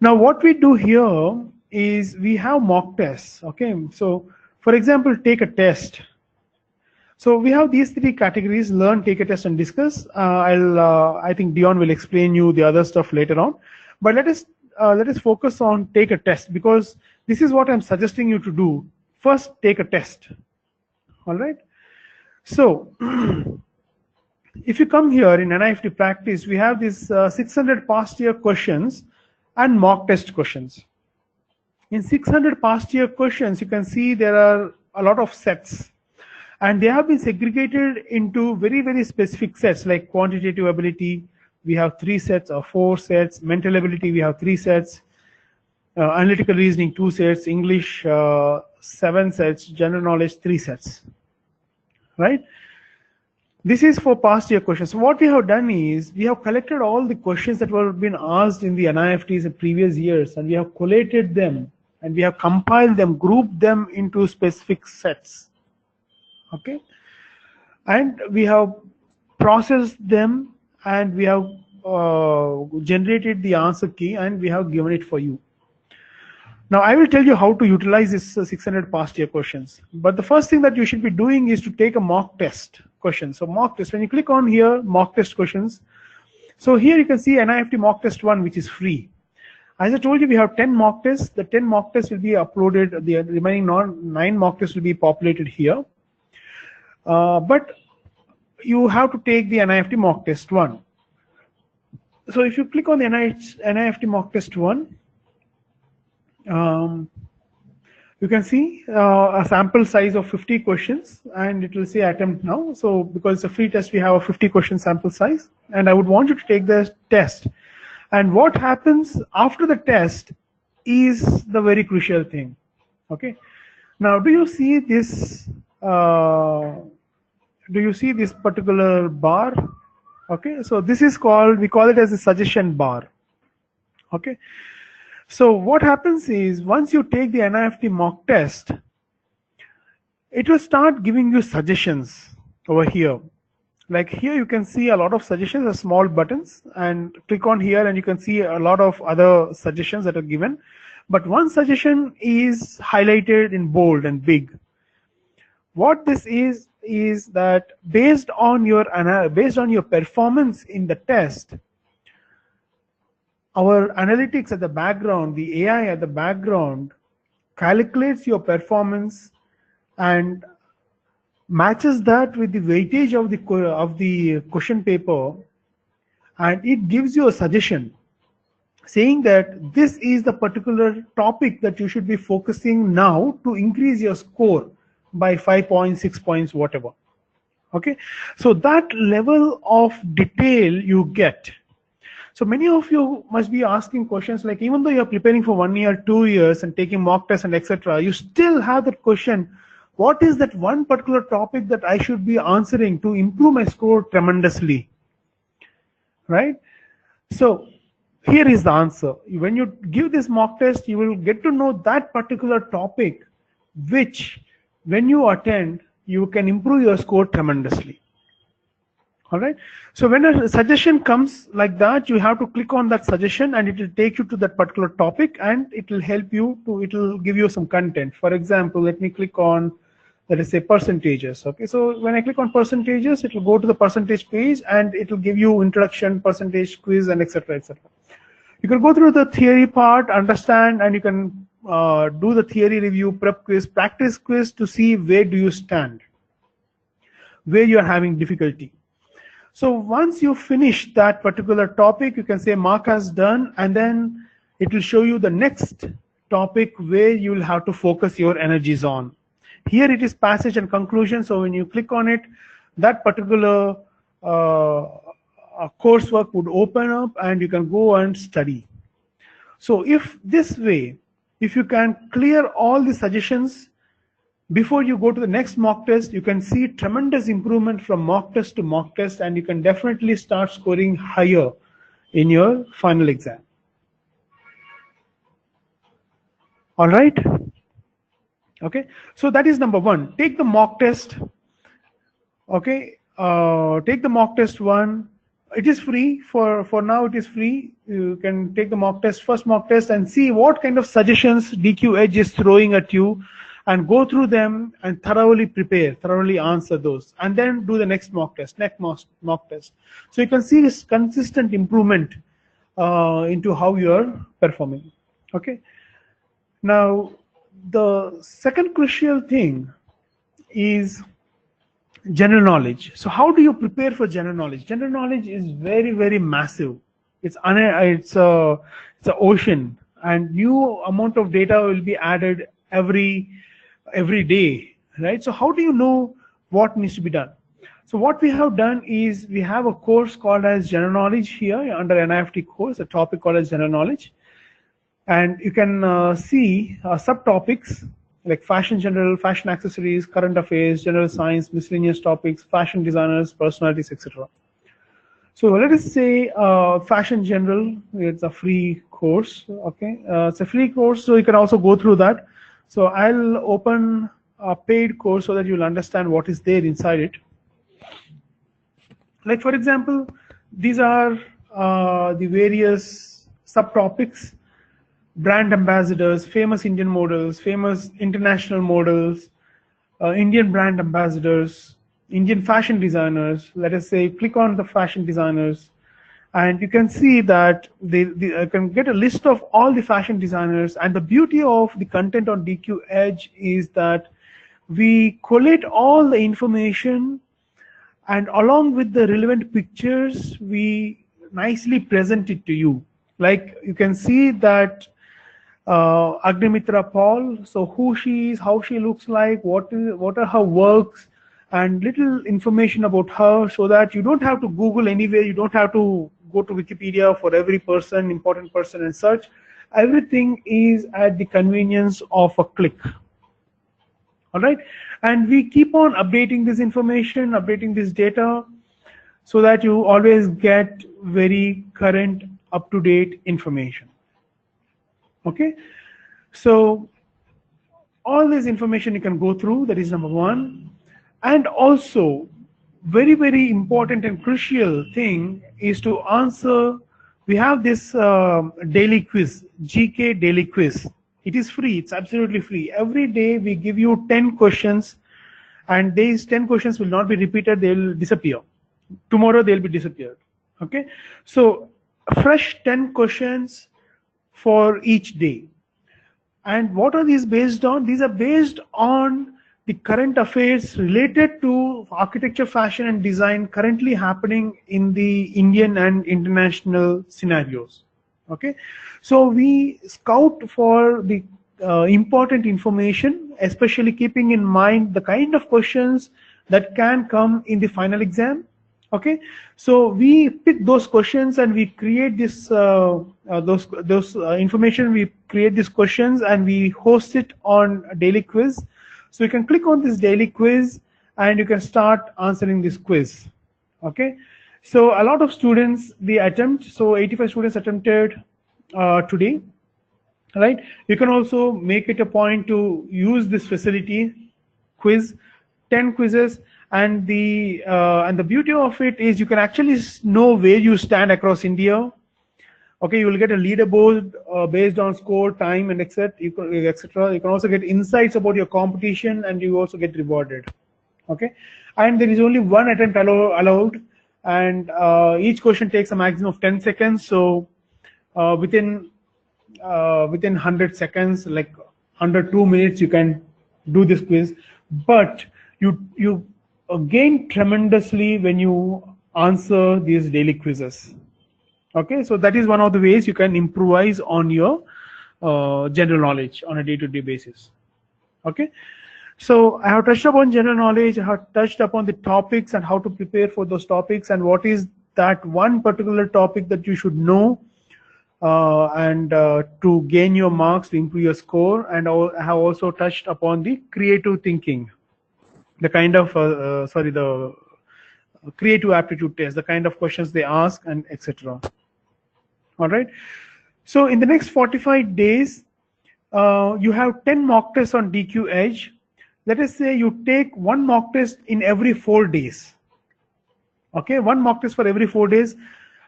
Speaker 4: Now, what we do here is we have mock tests. Okay, so for example, take a test. So we have these three categories: learn, take a test, and discuss. I think Dion will explain you the other stuff later on. But let us focus on take a test, because this is what I'm suggesting you to do. First, take a test. All right. So if you come here in NIFT practice, we have these 600 past year questions and mock test questions. In 600 past year questions, you can see there are a lot of sets. And they have been segregated into very, very specific sets, like quantitative ability, we have 3 sets or 4 sets, mental ability, we have 3 sets, analytical reasoning, 2 sets, English, 7 sets, general knowledge, 3 sets, right? This is for past year questions. So what we have done is, we have collected all the questions that were being asked in the NIFTs in previous years, and we have collated them, and we have compiled them, grouped them into specific sets. Okay, and we have processed them, and we have generated the answer key, and we have given it for you. Now I will tell you how to utilize this 600 past year questions, but the first thing that you should be doing is to take a mock test question. So mock test, when you click on here, mock test questions, so here you can see NIFT mock test 1, which is free. As I told you, we have 10 mock tests. The 10 mock tests will be uploaded, the remaining 9 mock tests will be populated here. But you have to take the NIFT mock test 1. So if you click on the NIFT mock test 1, you can see a sample size of 50 questions, and it will say attempt now. So because it's a free test, we have a 50 question sample size, and I would want you to take the test. And what happens after the test is the very crucial thing. Okay. Now, do you see this? Do you see this particular bar? Okay. So this is called, we call it as a suggestion bar. Okay. So what happens is, once you take the NIFT mock test, it will start giving you suggestions over here. Like here you can see a lot of suggestions as small buttons, and click on here and you can see a lot of other suggestions that are given. But one suggestion is highlighted in bold and big. What this is that based on your performance in the test, our analytics at the background, the AI at the background, calculates your performance and matches that with the weightage of the question paper, and it gives you a suggestion saying that this is the particular topic that you should be focusing now to increase your score by 5 points, 6 points, whatever. Okay, so that level of detail you get. So many of you must be asking questions like, even though you're preparing for 1 year, 2 years and taking mock tests and etc., you still have that question, what is that one particular topic that I should be answering to improve my score tremendously, right? So here is the answer. When you give this mock test, you will get to know that particular topic, which when you attend, you can improve your score tremendously. All right. So when a suggestion comes like that, you have to click on that suggestion and it will take you to that particular topic, and it will help you to, it will give you some content. For example, let me click on, let us say, percentages. Okay. So when I click on percentages, it will go to the percentage page and it will give you introduction, percentage, quiz, and etc. etc. You can go through the theory part, understand, and you can do the theory review, prep quiz, practice quiz to see where do you stand, where you are having difficulty. So once you finish that particular topic, you can say mark as done, and then it will show you the next topic where you will have to focus your energies on. Here it is passage and conclusion. So when you click on it, that particular coursework would open up and you can go and study. So if this way, if you can clear all the suggestions before you go to the next mock test, you can see tremendous improvement from mock test to mock test, and you can definitely start scoring higher in your final exam. All right. Okay. So that is number one. Take the mock test. Okay. Take the mock test 1. It is free for now. It is free. You can take the mock test, first mock test, and see what kind of suggestions DQ Edge is throwing at you, and go through them and thoroughly prepare, thoroughly answer those, and then do the next mock test, mock test. So you can see this consistent improvement into how you're performing. Okay. Now, the second crucial thing is general knowledge. So how do you prepare for general knowledge? General knowledge is very, very massive. It's an ocean, and new amount of data will be added every day, right? So how do you know what needs to be done? So what we have done is we have a course called as general knowledge here under NIFT course, a topic called as general knowledge, and you can see subtopics like fashion general, fashion accessories, current affairs, general science, miscellaneous topics, fashion designers, personalities, etc. So let us say fashion general, it's a free course. Okay, it's a free course, so you can also go through that. So I'll open a paid course so that you'll understand what is there inside it. Like for example, these are the various subtopics: brand ambassadors, famous Indian models, famous international models, Indian brand ambassadors, Indian fashion designers. Let us say, click on the fashion designers, and you can see that you can get a list of all the fashion designers. And the beauty of the content on DQ Edge is that we collate all the information, and along with the relevant pictures, we nicely presented to you. Like you can see that Agnimitra Paul, so who she is, how she looks like, what are her works, and little information about her, so that you don't have to Google anywhere, you don't have to go to Wikipedia for every person, important person and such. Everything is at the convenience of a click. All right, and we keep on updating this information, updating this data, so that you always get very current, up-to-date information. Okay, so all this information you can go through, that is number one. And also very important and crucial thing is to answer, we have this daily quiz, GK daily quiz. It is free, it's absolutely free. Every day we give you 10 questions, and these 10 questions will not be repeated, they will disappear. Tomorrow they'll be disappeared. Okay, so fresh 10 questions for each day. And what are these based on? These are based on the current affairs related to architecture, fashion and design currently happening in the Indian and international scenarios. Okay, so we scout for the important information, especially keeping in mind the kind of questions that can come in the final exam. Okay, so we pick those questions and we create this those information, we create these questions and we host it on a daily quiz. So you can click on this daily quiz and you can start answering this quiz. Okay, so a lot of students they attempt, so 85 students attempted today, right? You can also make it a point to use this facility, quiz, 10 quizzes. And the beauty of it is you can actually know where you stand across India. Okay, you will get a leaderboard based on score, time, and etc. You can also get insights about your competition, and you also get rewarded. Okay, and there is only one attempt allowed, and each question takes a maximum of 10 seconds. So within 100 seconds, like under 2 minutes, you can do this quiz. But you gain tremendously when you answer these daily quizzes. Okay, so that is one of the ways you can improvise on your general knowledge on a day-to-day basis. Okay, so I have touched upon general knowledge, I have touched upon the topics and how to prepare for those topics and what is that one particular topic that you should know and to gain your marks, to improve your score. And I have also touched upon the creative thinking, the kind of the creative aptitude test, the kind of questions they ask, and etc. All right, so in the next 45 days you have 10 mock tests on DQ Edge. Let us say you take one mock test in every 4 days. Okay, one mock test for every 4 days.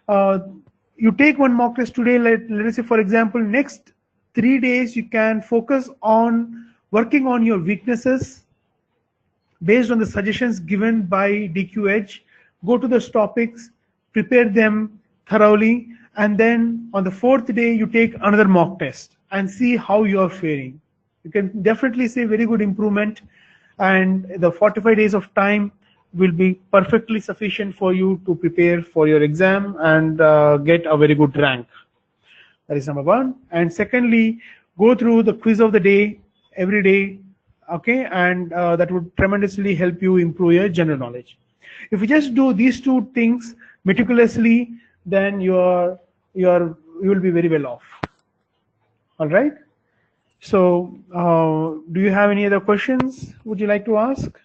Speaker 4: You take one mock test today, let us say for example next 3 days you can focus on working on your weaknesses based on the suggestions given by DQ Edge. Go to those topics, prepare them thoroughly, and then on the 4th day you take another mock test and see how you are faring. You can definitely see very good improvement, and the 45 days of time will be perfectly sufficient for you to prepare for your exam and get a very good rank. That is number one. And secondly, go through the quiz of the day every day. Okay, and that would tremendously help you improve your general knowledge. If you just do these two things meticulously, then you will be very well off. All right, so do you have any other questions would you like to ask?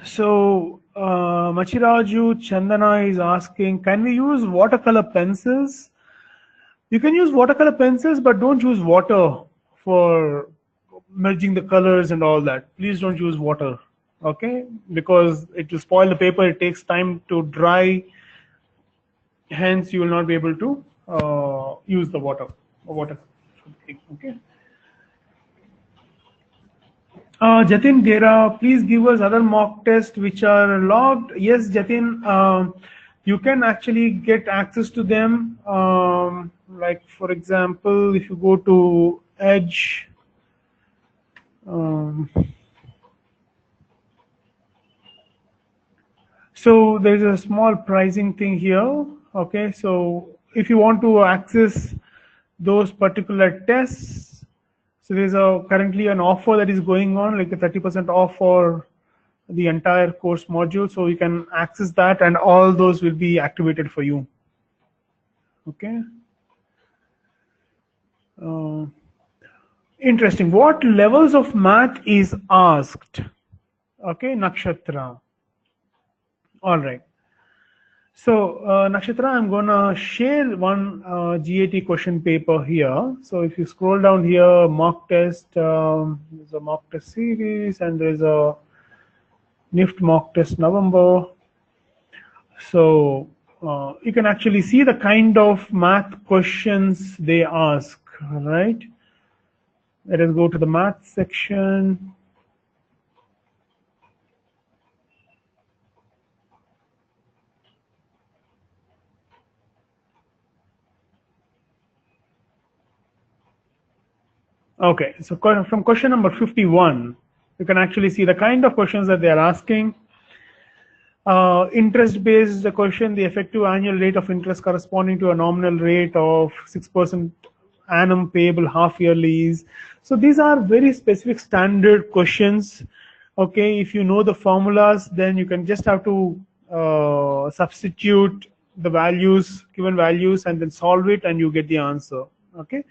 Speaker 4: So Machiraju Chandana is asking, can we use watercolor pencils? You can use watercolor pencils, but don't use water for merging the colors and all that. Please don't use water, okay? Because it will spoil the paper. It takes time to dry. Hence, you will not be able to use the water. Okay. Jatin Dera, please give us other mock tests which are logged. Yes, Jatin, you can actually get access to them. Like for example, if you go to Edge, Um, so there's a small pricing thing here. Okay, so if you want to access those particular tests, so there's currently an offer that is going on, like a 30% off for the entire course module. So you can access that, and all those will be activated for you. Okay. Uh, Interesting. What levels of math is asked? Okay, Nakshatra. All right. So, Nakshatra, I'm gonna share one GAT question paper here. So, if you scroll down here, mock test, there's a mock test series, and there's a NIFT mock test November. So, you can actually see the kind of math questions they ask, right? Let us go to the math section. Okay, so from question number 51, you can actually see the kind of questions that they are asking. Interest-based question, the effective annual rate of interest corresponding to a nominal rate of 6% annum payable half yearly. So these are very specific standard questions. Okay, if you know the formulas, then you can just have to substitute the values, given values, and then solve it, and you get the answer. Okay,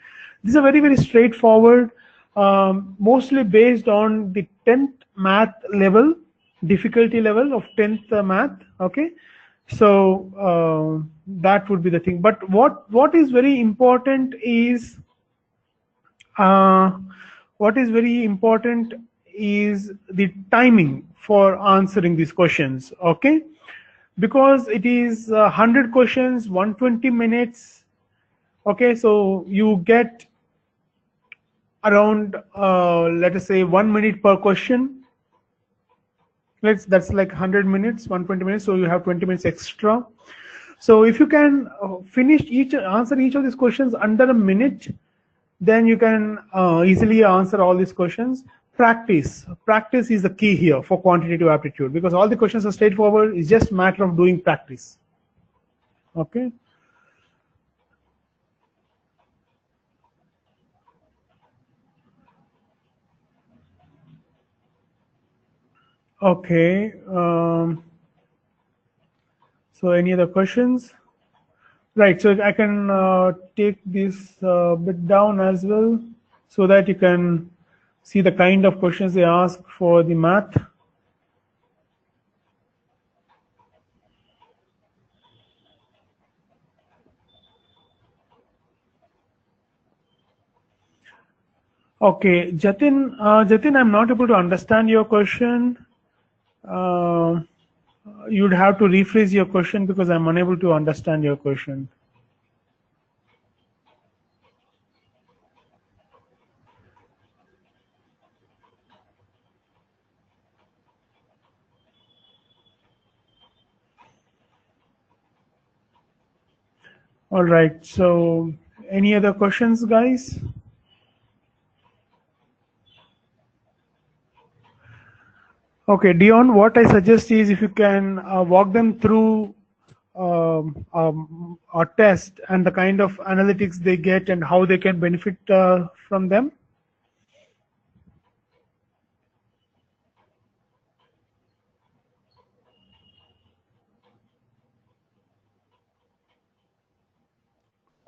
Speaker 4: these are very, very straightforward, mostly based on the 10th math level, difficulty level of 10th math. Okay, so that would be the thing. But what is very important is the timing for answering these questions. Okay, because it is 100 questions, 120 minutes. Okay, so you get around let us say 1 minute per question. That's like 100 minutes, 120 minutes, so you have 20 minutes extra. So if you can answer each of these questions under a minute, then you can easily answer all these questions. Practice is the key here for quantitative aptitude, because all the questions are straightforward. It's just a matter of doing practice. Okay. Okay. So any other questions? Right, so I can take this bit down as well, so that you can see the kind of questions they ask for the math. Okay, Jatin, I'm not able to understand your question. You'd have to rephrase your question, because I'm unable to understand your question. All right, so any other questions, guys? Okay, Dion, what I suggest is, if you can walk them through a test and the kind of analytics they get and how they can benefit from them.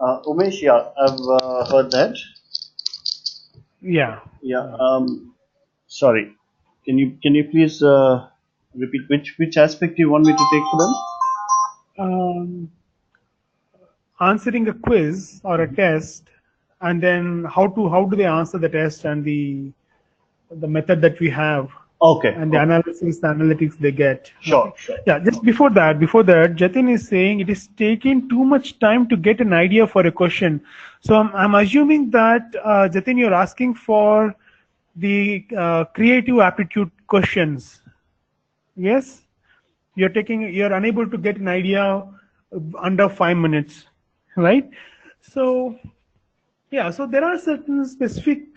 Speaker 2: Umesh, yeah, I've heard that.
Speaker 4: Yeah.
Speaker 2: Yeah. Sorry. Can you please repeat which aspect you want me to take for them?
Speaker 4: Answering a quiz or a test, and then how do they answer the test, and the method that we have.
Speaker 2: Okay.
Speaker 4: And the analytics they get.
Speaker 2: Sure,
Speaker 4: Okay.
Speaker 2: sure.
Speaker 4: Yeah, just before that, Jatin is saying it is taking too much time to get an idea for a question. So I'm assuming that Jatin, you're asking for the creative aptitude questions. Yes, you're unable to get an idea under 5 minutes, right? So Yeah, so there are certain specific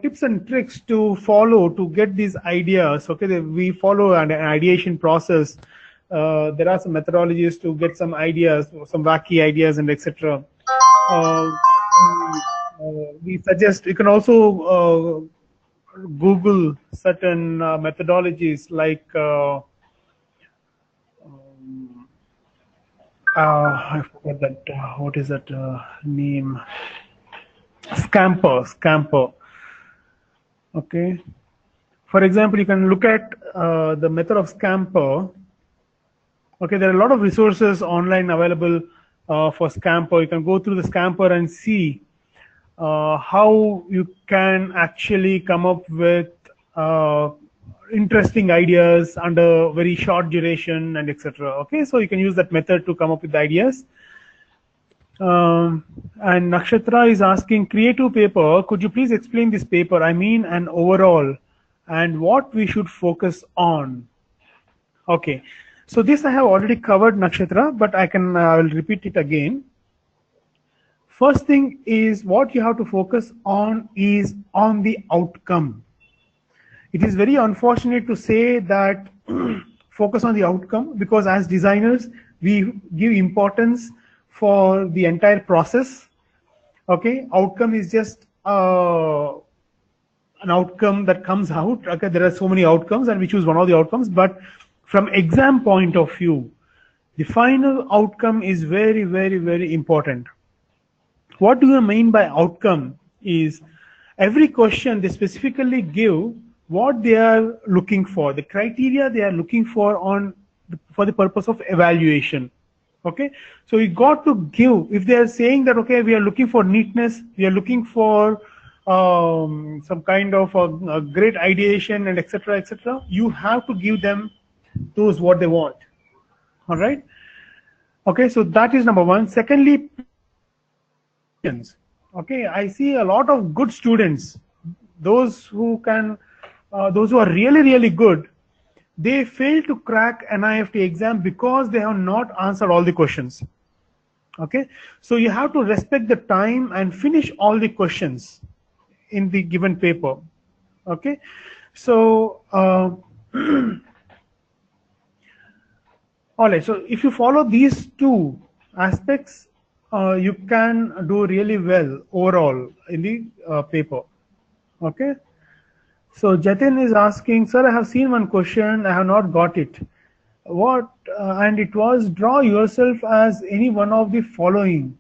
Speaker 4: tips and tricks to follow to get these ideas. Okay, we follow an ideation process. There are some methodologies to get some ideas, some wacky ideas, and etc. Uh, we suggest you can also Google certain methodologies like I forgot that. What is that name? Scamper. Okay. For example, you can look at the method of Scamper. Okay, there are a lot of resources online available for Scamper. You can go through the Scamper and see how you can actually come up with interesting ideas under very short duration and etc. Okay, so you can use that method to come up with ideas. And Nakshatra is asking, creative paper, could you please explain this paper? I mean, an overall and what we should focus on. Okay, so this I have already covered, Nakshatra, but I will repeat it again. First thing is what you have to focus on is on the outcome. It is very unfortunate to say that focus on the outcome, because as designers, we give importance for the entire process. Okay, outcome is just an outcome that comes out. Okay, there are so many outcomes and we choose one of the outcomes, but from exam point of view, the final outcome is very, very, very important. What do you mean by outcome is every question they specifically give what they are looking for, the criteria they are looking for for the purpose of evaluation. Okay, so you got to give, if they are saying that, okay, we are looking for neatness, we are looking for some kind of a great ideation and etc., you have to give them those what they want. All right. Okay, so that is number one. Secondly, okay, I see a lot of good students, those who are really, really good, they fail to crack an NIFT exam because they have not answered all the questions. Okay, so you have to respect the time and finish all the questions in the given paper. Okay, so all right, so if you follow these two aspects, you can do really well overall in the paper. Okay, so Jatin is asking, sir, I have seen one question, I have not got it. What? And it was, draw yourself as any one of the following: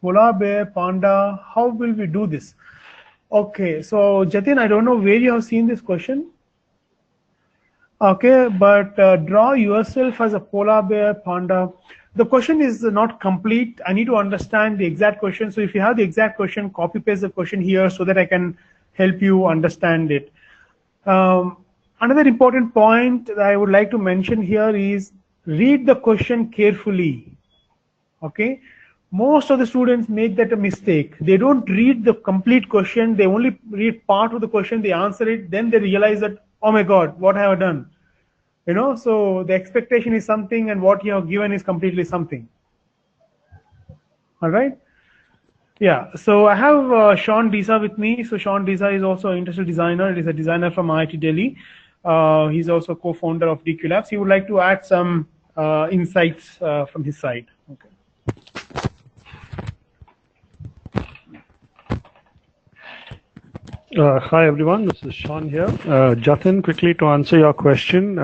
Speaker 4: polar bear, panda. How will we do this? Okay, so Jatin, I don't know where you have seen this question. Okay, but draw yourself as a polar bear, panda. The question is not complete. I need to understand the exact question. So if you have the exact question, copy paste the question here so that I can help you understand it. Another important point that I would like to mention here is read the question carefully. Okay, most of the students make that a mistake. They don't read the complete question. They only read part of the question. They answer it. Then they realize that, oh my God, what have I done? You know, so the expectation is something and what you have given is completely something. All right. Yeah, so I have Shaun D'Sa with me. So Shaun D'Sa is also an industrial designer. He is a designer from IIT Delhi. He's also co-founder of DQ Labs. He would like to add some insights from his side. Okay.
Speaker 5: Hi everyone, this is Shaun here. Jatin, quickly to answer your question,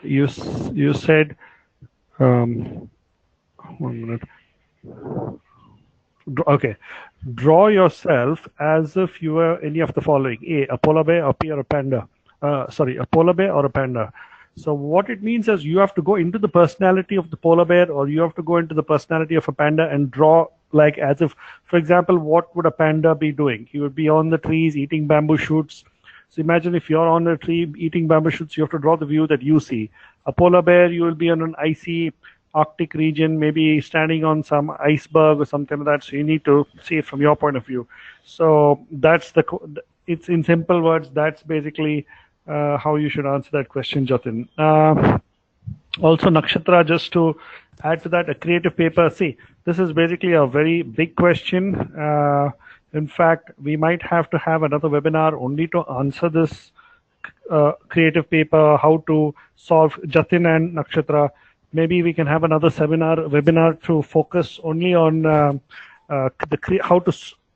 Speaker 5: you said, 1 minute. Okay, draw yourself as if you were any of the following: A polar bear, a or a panda. A polar bear or a panda. So what it means is you have to go into the personality of the polar bear, or you have to go into the personality of a panda and draw like as if, for example, what would a panda be doing? He would be on the trees eating bamboo shoots. So imagine if you're on a tree eating bamboo shoots, you have to draw the view that you see. A polar bear, you will be on an icy Arctic region, maybe standing on some iceberg or something like that. So you need to see it from your point of view. So that's it's in simple words, that's basically how you should answer that question, Jatin. Also, Nakshatra, just to add to that a creative paper. See, this is basically a very big question. In fact, we might have to have another webinar only to answer this creative paper, how to solve Jatin and Nakshatra. Maybe we can have another webinar to focus only on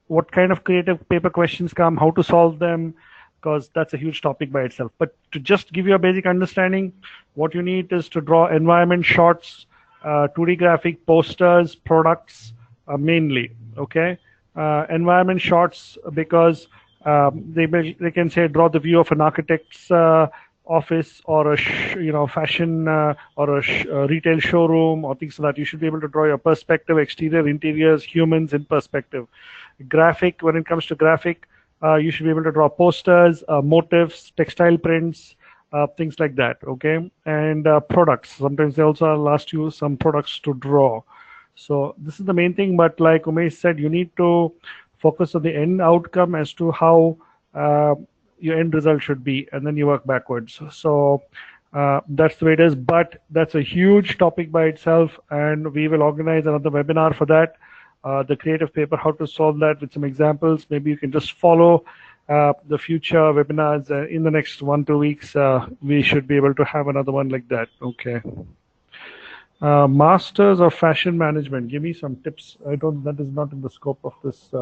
Speaker 5: what kind of creative paper questions come, how to solve them, because that's a huge topic by itself. But to just give you a basic understanding, what you need is to draw environment shots, 2D graphic posters, products mainly. Okay, environment shots because they can say draw the view of an architect's office or a fashion or a retail showroom or things like that. You should be able to draw your perspective, exterior, interiors, humans in perspective. Graphic, when it comes to graphic, you should be able to draw posters, motifs, textile prints, things like that. Okay, and products. Sometimes they also ask you some products to draw. So this is the main thing. But like Umesh said, you need to focus on the end outcome as to how your end result should be, and then you work backwards. So that's the way it is. But that's a huge topic by itself, and we will organize another webinar for that. The creative paper, how to solve that with some examples. Maybe you can just follow the future webinars in the next 1-2 weeks. We should be able to have another one like that. Okay. Masters of Fashion Management. Give me some tips. That is not in the scope of this.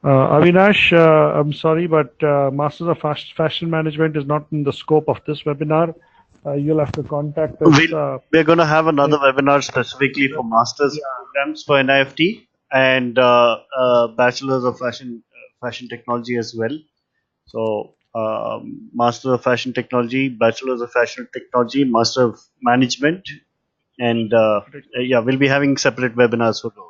Speaker 5: Avinash, I'm sorry, but Masters of Fashion Management is not in the scope of this webinar. You'll have to contact us.
Speaker 2: We're going to have another webinar specifically for Masters programs for NIFT and Bachelors of Fashion Technology as well. So Master of Fashion Technology, Bachelors of Fashion Technology, Master of Management, and we'll be having separate webinars for those.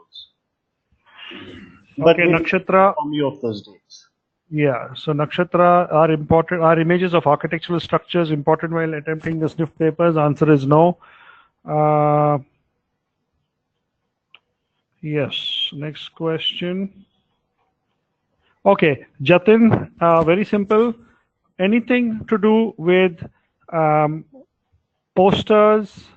Speaker 2: But
Speaker 5: okay, Nakshatra.
Speaker 2: Inform you of those dates.
Speaker 5: Yeah, so Nakshatra are images of architectural structures important while attempting the NIFT papers? Answer is no. Yes, next question. Okay, Jatin, very simple. Anything to do with posters,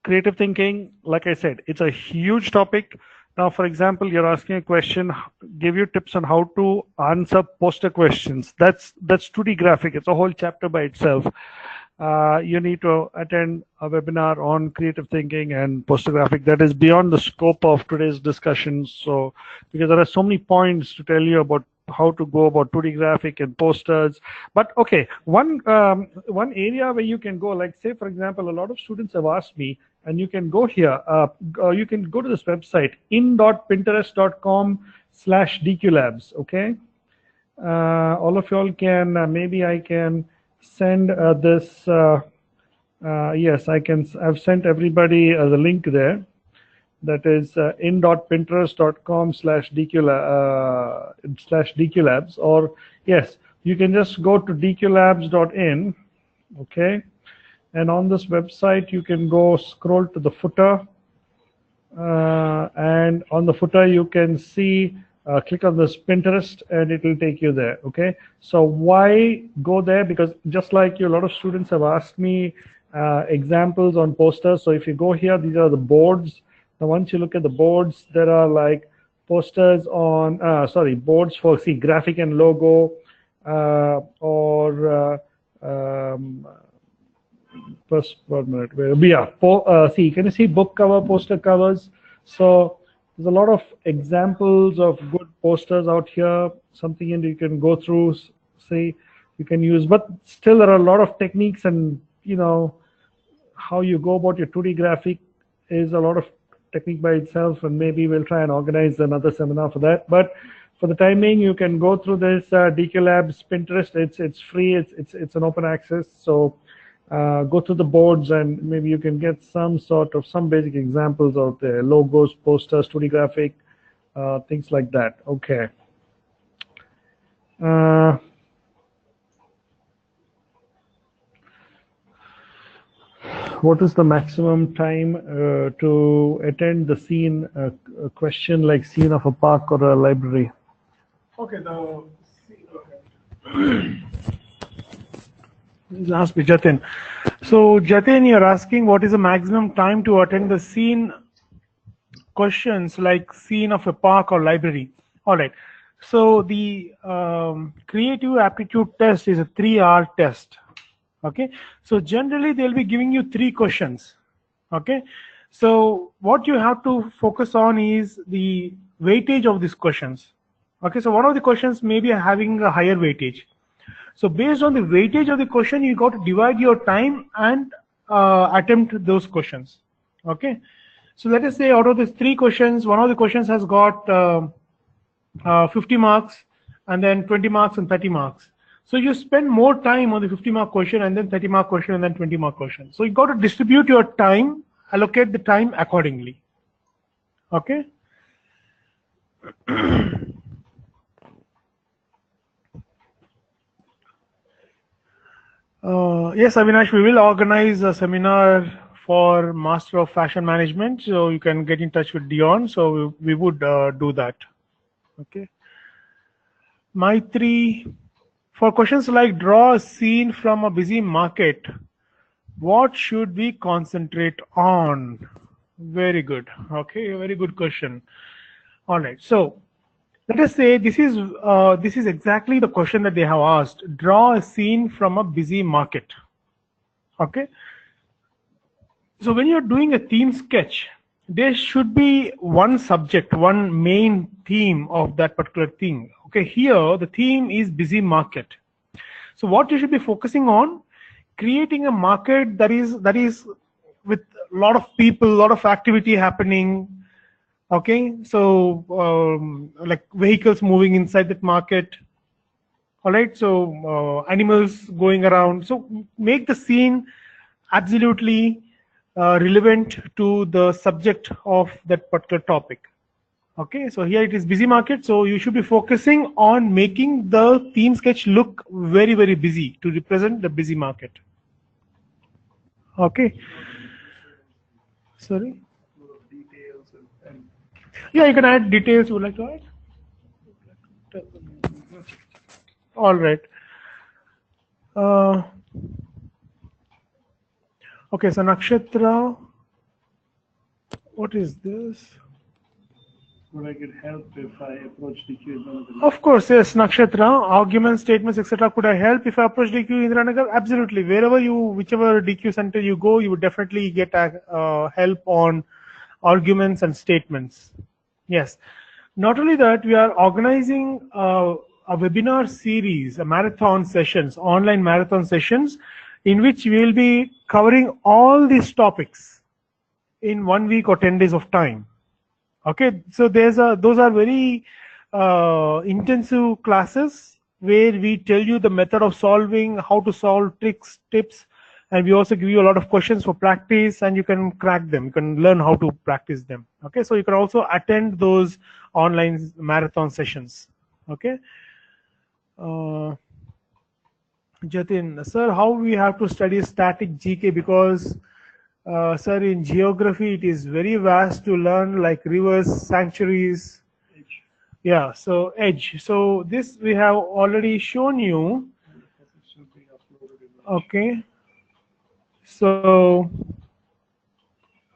Speaker 5: creative thinking, like I said, it's a huge topic. Now, for example, you're asking a question, give you tips on how to answer poster questions. That's 2D graphic. It's a whole chapter by itself. You need to attend a webinar on creative thinking and poster graphic. That is beyond the scope of today's discussion. So, because there are so many points to tell you about how to go about 2D graphic and posters. But okay, one area where you can go, like say, for example, a lot of students have asked me, and you can go here, you can go to this website, in.pinterest.com/dqlabs, okay? All of y'all can, maybe I can send this, yes, I've sent everybody the link there. That is in.pinterest.com/dqlabs, or yes, you can just go to dqlabs.in, okay? And on this website, you can go scroll to the footer, and on the footer you can see, click on this Pinterest, and it will take you there. Okay, so why go there? Because just like you, a lot of students have asked me examples on posters. So if you go here, these are the boards. Now once you look at the boards, there are like posters on boards for graphic and logo, or first 1 minute. Can you see book cover, poster covers? So there's a lot of examples of good posters out here. Something you can go through, see, you can use. But still, there are a lot of techniques, and how you go about your 2D graphic is a lot of technique by itself. And maybe we'll try and organize another seminar for that. But for the time being, you can go through this DQ Labs Pinterest. It's free. It's an open access. So go through the boards, and maybe you can get some basic examples out there: logos, posters, 2D graphic, things like that. Okay. What is the maximum time to attend the scene? A question like scene of a park or a library.
Speaker 4: Okay, Last be Jatin. So Jatin, you're asking what is the maximum time to attend the scene questions, like scene of a park or library. All right. So the creative aptitude test is a 3-hour test. Okay. So generally they'll be giving you 3 questions. Okay. So what you have to focus on is the weightage of these questions. Okay. So one of the questions may be having a higher weightage. So based on the weightage of the question, you got to divide your time and attempt those questions. Okay. So let us say out of these 3 questions, one of the questions has got 50 marks, and then 20 marks and 30 marks. So you spend more time on the 50-mark question, and then 30-mark question, and then 20-mark question. So you got to distribute your time, allocate the time accordingly. Okay. Yes, Avinash, we will organize a seminar for Master of Fashion Management, so you can get in touch with Dion. So we would do that. Okay. Maitri, for questions like draw a scene from a busy market, what should we concentrate on? Very good. Okay, very good question. All right. So let us say this is exactly the question that they have asked. Draw a scene from a busy market. Okay. So when you're doing a theme sketch, there should be one subject, one main theme of that particular thing. Okay, here the theme is busy market. So what you should be focusing on, creating a market that is with a lot of people, a lot of activity happening. Okay, so like vehicles moving inside that market. All right, so animals going around. So make the scene absolutely relevant to the subject of that particular topic. Okay, so here it is busy market, so you should be focusing on making the theme sketch look very, very busy to represent the busy market. Okay. Sorry. Yeah, you can add details. Would like to add? All right. Okay, so Nakshatra. What is this?
Speaker 5: Would I get help if I approach DQ?
Speaker 4: Of course, yes, Nakshatra. Arguments, statements, etc. Could I help if I approach DQ Indiranagar? Absolutely. Whichever DQ center you go, you would definitely get help on arguments and statements. Yes. Not only that, we are organizing a webinar series, a marathon sessions, online marathon sessions, in which we will be covering all these topics in 1 week or 10 days of time. Okay, so those are very intensive classes where we tell you the method of solving, how to solve tricks, tips, and we also give you a lot of questions for practice, and you can crack them. You can learn how to practice them. Okay, so you can also attend those online marathon sessions. Okay. Jatin, sir, how we have to study static GK? Because sir, in geography it is very vast to learn, like rivers, sanctuaries.
Speaker 5: Edge.
Speaker 4: Yeah, so edge. So this we have already shown you. Okay. So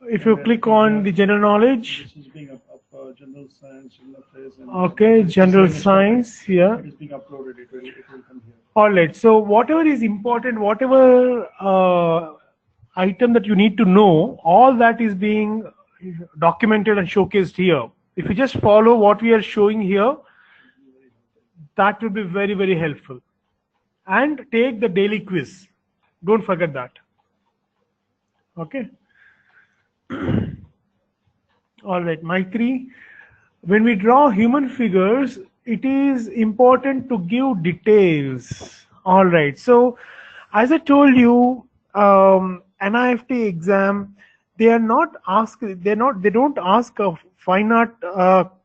Speaker 4: if you click on the general knowledge.
Speaker 5: This is being up general science,
Speaker 4: Okay, general science. Yeah.
Speaker 5: It is being uploaded. It will come here.
Speaker 4: All right. So whatever is important, whatever item that you need to know, all that is being documented and showcased here. If you just follow what we are showing here, that will be very, very helpful. And take the daily quiz. Don't forget that. Okay. All right, Maitri. When we draw human figures, it is important to give details. All right. So, as I told you, NIFT exam, they don't ask a fine art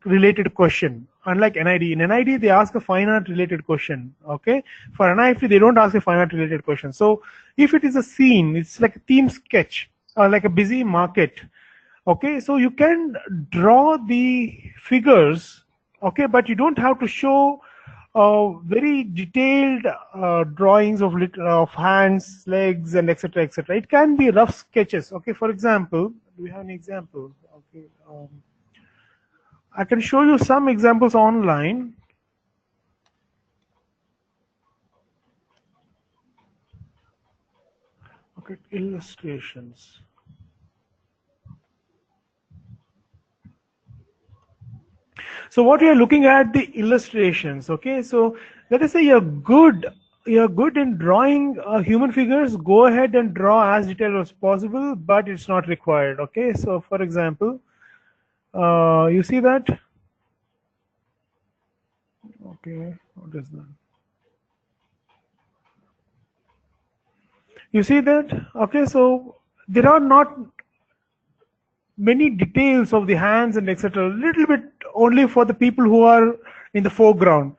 Speaker 4: related question. Unlike NID, in NID they ask a fine art related question. Okay, for NIFT they don't ask a fine art related question. So if it is a scene, it's like a theme sketch or like a busy market. Okay, so you can draw the figures. Okay, but you don't have to show very detailed drawings of hands, legs, and etc. etc. It can be rough sketches. Okay, for example, do we have an example? Okay, I can show you some examples online. Okay, illustrations. So what we are looking at the illustrations. Okay, so let us say you're good in drawing human figures. Go ahead and draw as detailed as possible, but it's not required. Okay, so for example, you see that. Okay, what is that? You see that? Okay, so there are not many details of the hands and etc. A little bit only for the people who are in the foreground.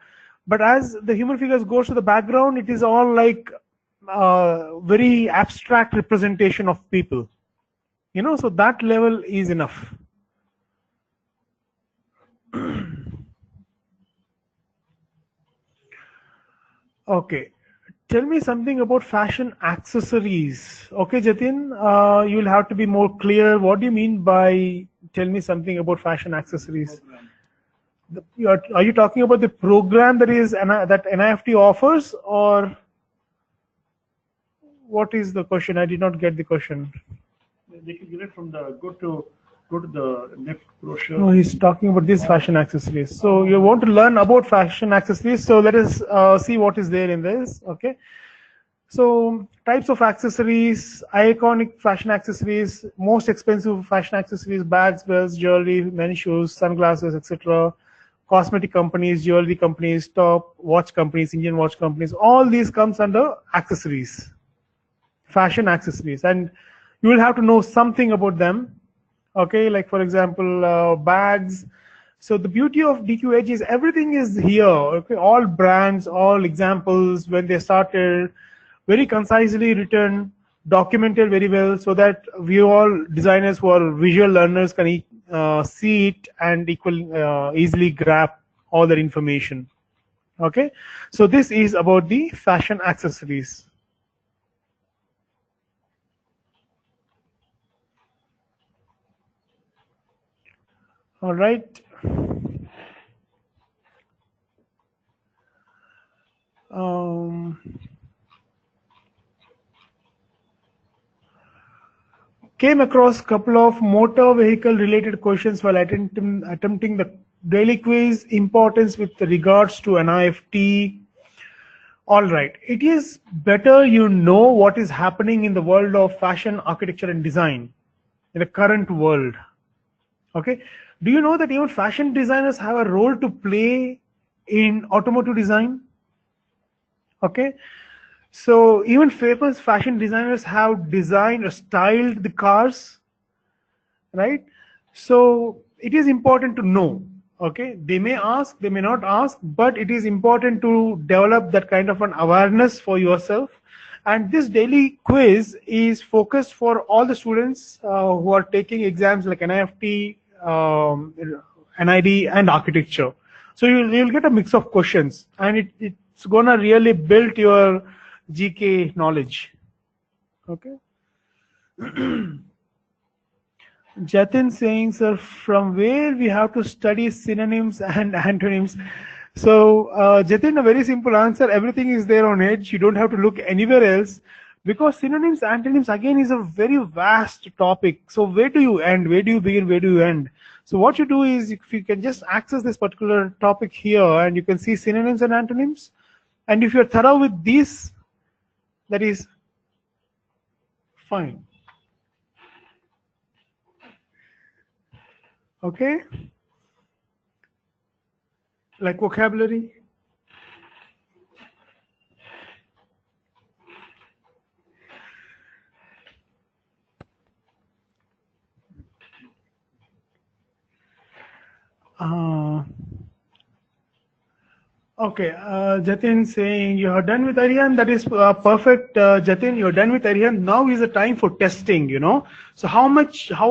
Speaker 4: But as the human figures goes to the background, it is all like very abstract representation of people. You know, so that level is enough. Okay. Tell me something about fashion accessories. Okay, Jatin, you'll have to be more clear. What do you mean by tell me something about fashion accessories? Are you talking about the program that NIFT offers, or what is the question? I did not get the question.
Speaker 5: They can get it from the go to the NIFT brochure.
Speaker 4: No, he's talking about these fashion accessories. So you want to learn about fashion accessories. So let us see what is there in this. Okay. So types of accessories, iconic fashion accessories, most expensive fashion accessories, bags, belts, jewelry, men's shoes, sunglasses, etc. Cosmetic companies, jewelry companies, top watch companies, Indian watch companies, all these comes under accessories, fashion accessories, and you will have to know something about them. Okay, like for example, bags. So the beauty of DQ Edge is everything is here. Okay, all brands, all examples when they started, very concisely written, documented very well, so that we all designers who are visual learners can see it and easily grab all that information. Okay, so this is about the fashion accessories. All right. Came across a couple of motor vehicle related questions while attempting the daily quiz. Importance with regards to NIFT. All right, it is better you know what is happening in the world of fashion, architecture, and design in the current world. Okay, do you know that even fashion designers have a role to play in automotive design? Okay, so even famous fashion designers have designed or styled the cars, right? So it is important to know. Okay, they may ask, they may not ask, but it is important to develop that kind of an awareness for yourself. And this daily quiz is focused for all the students who are taking exams like NIFT, NID, and architecture. So you'll get a mix of questions, and it's gonna really build your GK knowledge. Okay. Jatin saying, sir, from where we have to study synonyms and antonyms. So, Jatin, a very simple answer. Everything is there on Edge. You don't have to look anywhere else, because synonyms, antonyms again is a very vast topic. So where do you end? Where do you begin? Where do you end? So what you do is, if you can just access this particular topic here, and you can see synonyms and antonyms, and if you're thorough with these, that is fine. Okay, like vocabulary. Okay, Jatin saying you are done with Aryan. That is perfect, Jatin. You're done with Aryan. Now is the time for testing. You know, so how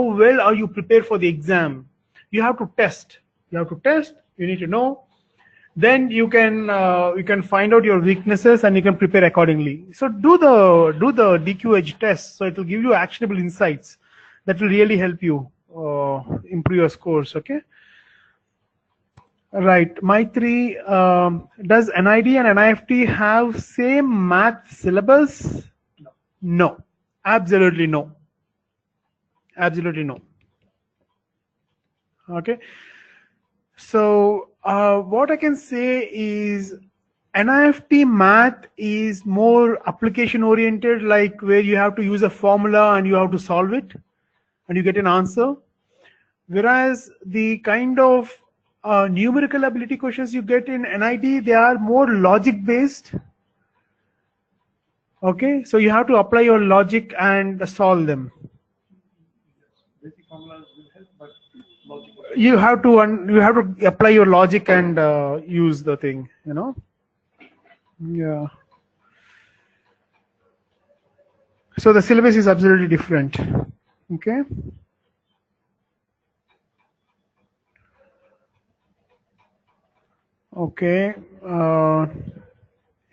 Speaker 4: well are you prepared for the exam? You have to test. You have to test. You need to know. then you can find out your weaknesses and you can prepare accordingly. So do the DQ Edge test. So it will give you actionable insights that will really help you improve your scores. Okay. Right, Maitri, does NID and NIFT have same math syllabus? No, absolutely no. Absolutely no. Okay. So what I can say is NIFT math is more application oriented, like where you have to use a formula and you have to solve it and you get an answer. Whereas the kind of numerical ability questions you get in NIT, they are more logic based. Okay, so you have to apply your logic and solve them. You have to apply your logic and use the thing, you know. Yeah. So the syllabus is absolutely different. Okay. Okay.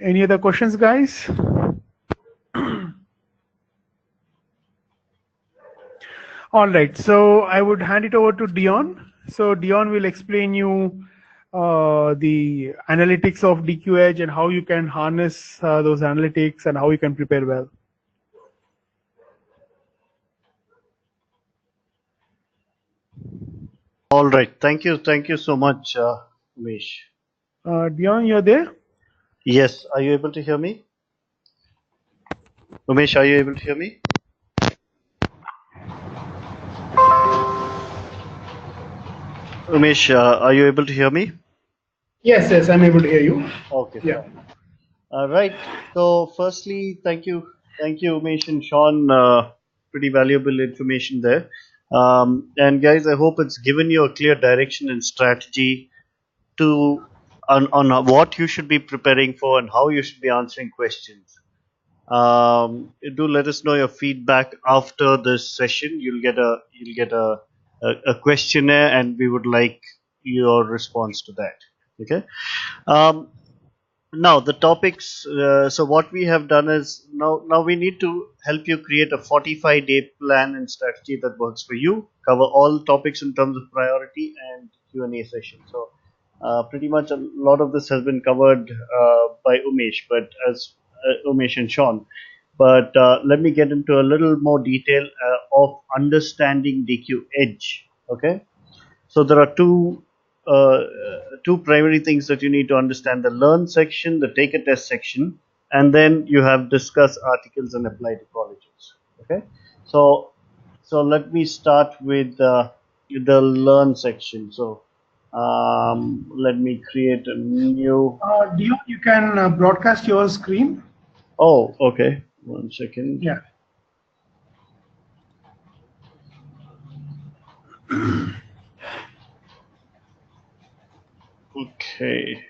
Speaker 4: Any other questions, guys? All right. So I would hand it over to Dion. So Dion will explain you the analytics of DQ Edge and how you can harness those analytics and how you can prepare well.
Speaker 2: All right. Thank you so much, Umesh.
Speaker 4: Dion, you're there?
Speaker 2: Yes. Are you able to hear me? Umesh, are you able to hear me? Umesh, are you able to hear me?
Speaker 4: Yes, I'm able to hear you.
Speaker 2: Okay.
Speaker 4: Yeah.
Speaker 2: Right. So, firstly, thank you, Umesh and Shaun. Pretty valuable information there. And guys, I hope it's given you a clear direction and strategy to on what you should be preparing for and how you should be answering questions. Do let us know your feedback after this session. You'll get a questionnaire, and we would like your response to that. Okay. Um, Now the topics. So what we have done is now we need to help you create a 45-day plan and strategy that works for you. Cover all topics in terms of priority and Q&A session. So pretty much a lot of this has been covered by Umesh, but as Umesh and Shaun. But let me get into a little more detail of understanding DQ Edge. Okay. So there are uh, two primary things that you need to understand: the learn section, the take a test section, and then you have discuss articles and apply to colleges. Okay, so let me start with the learn section. So let me create a new.
Speaker 4: Dion, you can broadcast your screen.
Speaker 2: Oh, okay. 1 second.
Speaker 4: Yeah.
Speaker 2: Okay.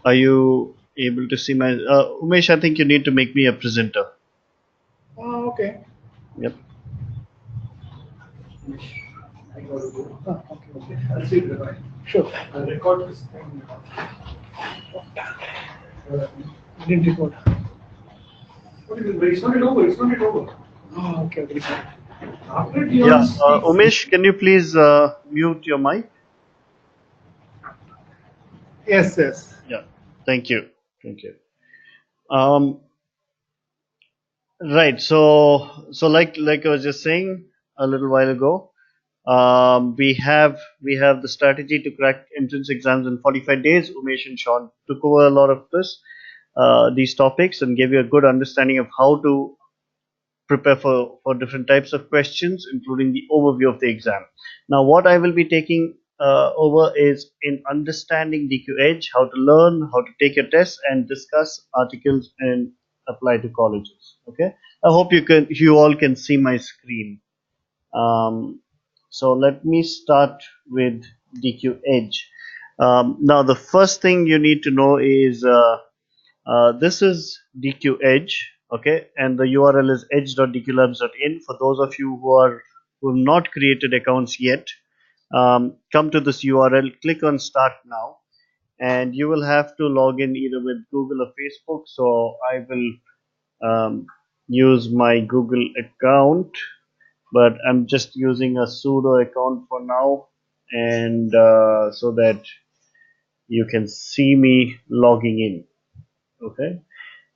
Speaker 2: Are you able to see my Umesh? I think you need to make me a presenter.
Speaker 4: Oh, okay.
Speaker 2: Yep.
Speaker 4: Okay. I'll see it. Sure. I'll record this thing. Didn't record. What is it? It's not over. It's not over. Oh, okay. After
Speaker 2: Yeah, Umesh, can you please mute your mic?
Speaker 4: Yes.
Speaker 2: Yeah, thank you. Um, right. So like I was just saying a little while ago, we have the strategy to crack entrance exams in 45 days. Umesh and Shaun took over a lot of these topics and gave you a good understanding of how to prepare for different types of questions, including the overview of the exam. Now, what I will be taking over is in understanding DQ Edge, how to learn, how to take a test, and discuss articles and apply to colleges. Okay, I hope you all can see my screen. So let me start with DQ Edge. Now, the first thing you need to know is this is DQ Edge, okay, and the URL is edge.dqlabs.in. For those of you who have not created accounts yet, come to this URL, click on Start Now, and you will have to log in either with Google or Facebook. So I will use my Google account, but I'm just using a sudo account for now, and so that you can see me logging in. Okay,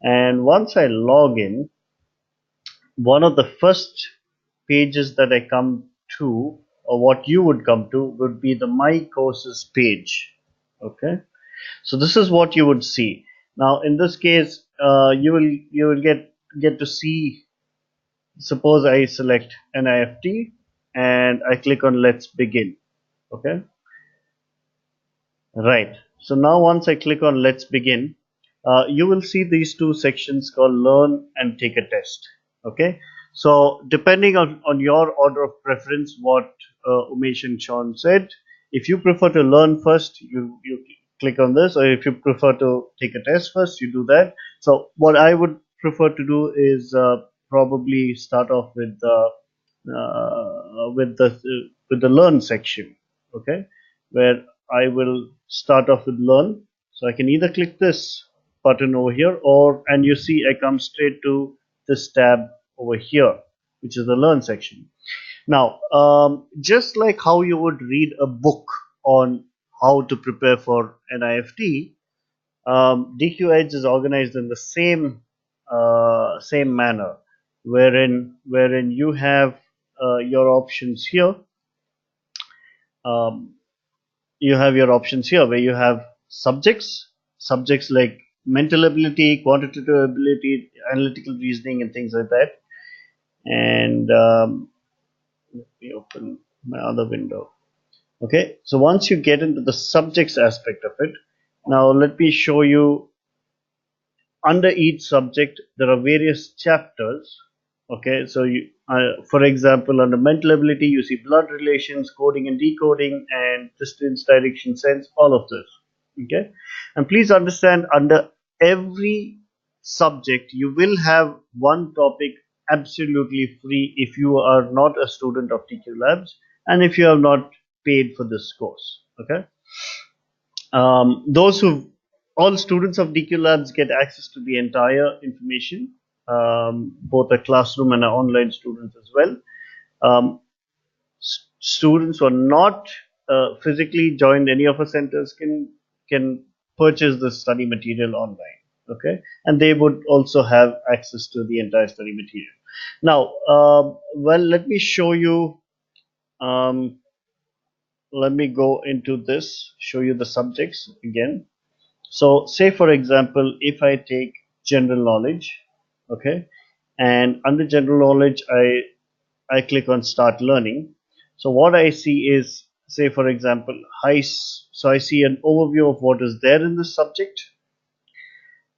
Speaker 2: and once I log in, one of the first pages that I come to, or what you would come to, would be the My Courses page. Okay, so this is what you would see. Now in this case, you will get to see. Suppose I select NIFT and I click on Let's Begin. Okay, right. So now once I click on Let's Begin, you will see these two sections called Learn and Take a Test. Okay, so depending on your order of preference, what Umesh and Shaun said, if you prefer to learn first, you click on this, or if you prefer to take a test first, you do that. So what I would prefer to do is probably start off with the learn section. Okay, where I will start off with learn. So I can either click this button over here, or and you see I come straight to this tab over here, which is the learn section. Now, just like how you would read a book on how to prepare for NIFT, DQ Edge is organized in the same manner, wherein you have your options here. Um, you have your options here where you have subjects like mental ability, quantitative ability, analytical reasoning, and things like that. And let me open my other window. Okay, so once you get into the subjects aspect of it, now let me show you. Under each subject there are various chapters. Okay, so for example, under mental ability you see blood relations, coding and decoding, and distance, direction, sense, all of this. Okay, and please understand, under every subject you will have one topic absolutely free if you are not a student of TQ Labs and if you have not paid for this course. Okay, those who all students of DQ Labs get access to the entire information, both a classroom and our online students as well. Students who are not physically joined any of our centers can purchase the study material online. Okay, and they would also have access to the entire study material. Now, well, let me show you. Let me go into this, show you the subjects again. So say for example, if I take general knowledge, okay, and under general knowledge, I click on start learning. So what I see is, say for example, so I see an overview of what is there in this subject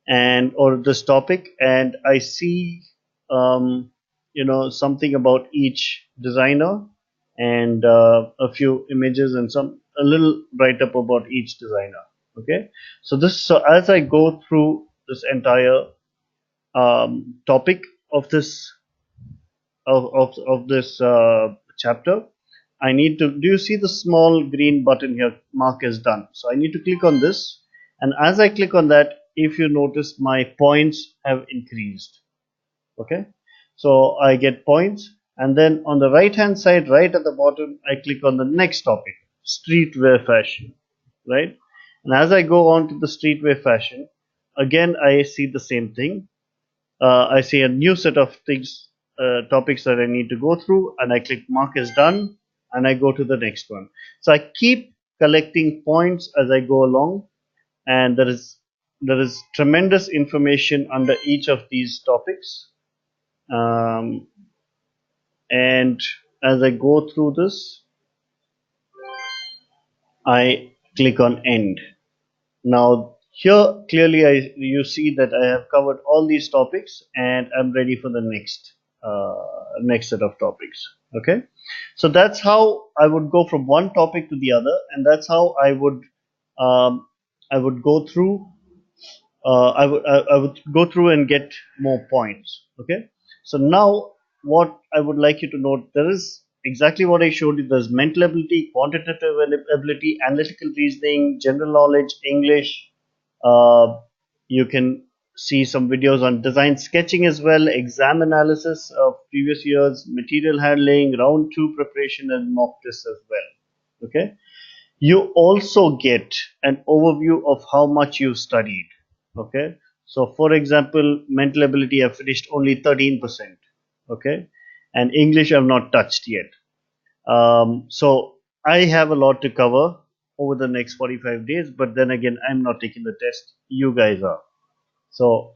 Speaker 2: and or this topic, and I see something about each designer and a few images and a little write up about each designer. Okay, so as I go through this entire topic of this chapter, I need to, do you see the small green button here, mark as done? So I need to click on this, and as I click on that, if you notice, my points have increased. Okay, so I get points, and then on the right hand side, right at the bottom, I click on the next topic, streetwear fashion, right? And as I go on to the streetwear fashion, again I see the same thing. I see a new set of things, topics that I need to go through, and I click mark as done, and I go to the next one. So I keep collecting points as I go along, and there is tremendous information under each of these topics. And as I go through this, I click on end. Now here clearly you see that I have covered all these topics and I'm ready for the next set of topics. Okay, so that's how I would go from one topic to the other, and that's how I would go through. I would go through and get more points. Okay, so now what I would like you to note, there is exactly what I showed you. There's mental ability, quantitative ability, analytical reasoning, general knowledge, English. Uh, you can see some videos on design sketching as well, exam analysis of previous years, material handling, round two preparation, and mock tests as well. Okay. You also get an overview of how much you studied. Okay. So, for example, mental ability I've finished only 13%. Okay. And English I've not touched yet. So I have a lot to cover over the next 45 days, but then again, I'm not taking the test. You guys are. So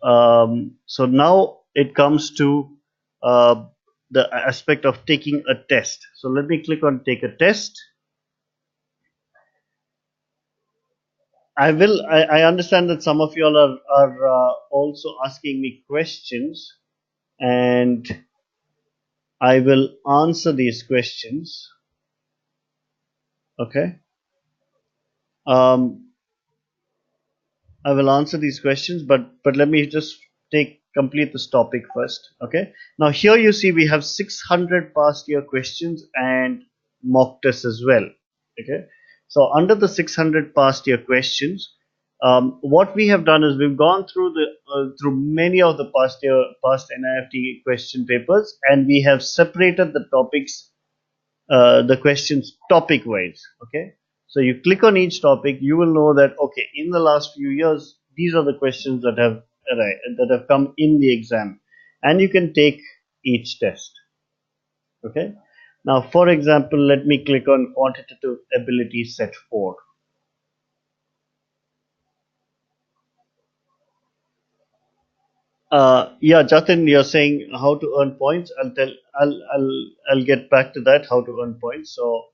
Speaker 2: now it comes to uh, the aspect of taking a test. So let me click on take a test. I understand that some of you all are also asking me questions, and I will answer these questions. Okay. Um, I will answer these questions, but let me just complete this topic first. Okay. Now here you see we have 600 past year questions and mock tests as well. Okay. So under the 600 past year questions, what we have done is we've gone through through many of the past NIFT question papers, and we have separated the topics, the questions topic wise. Okay. So you click on each topic, you will know that okay, in the last few years, these are the questions that have come in the exam, and you can take each test. Okay. Now, for example, let me click on quantitative ability set 4. Yeah, Jatin, you're saying how to earn points. I'll get back to that. How to earn points. So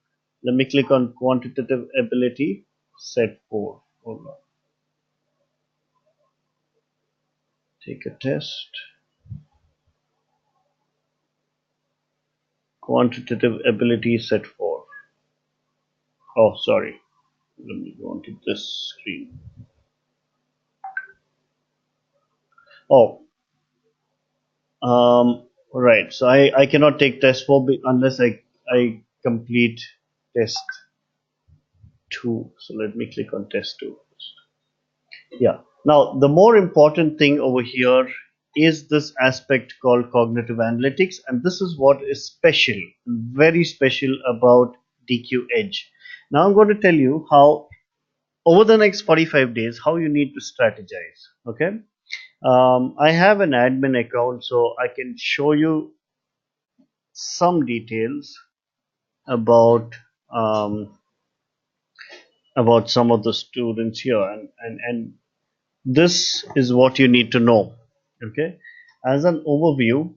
Speaker 2: let me click on quantitative ability set 4. Hold on. Take a test. Quantitative ability set 4. Oh, sorry. Let me go onto this screen. Oh, right. So I cannot take test 4 unless I complete test 2. So let me click on test 2 first. Yeah. Now, the more important thing over here is this aspect called cognitive analytics, and this is what is special, very special about DQ Edge. Now, I'm going to tell you how over the next 45 days how you need to strategize. Okay. I have an admin account, so I can show you some details about um, about some of the students here, and this is what you need to know. Okay. As an overview,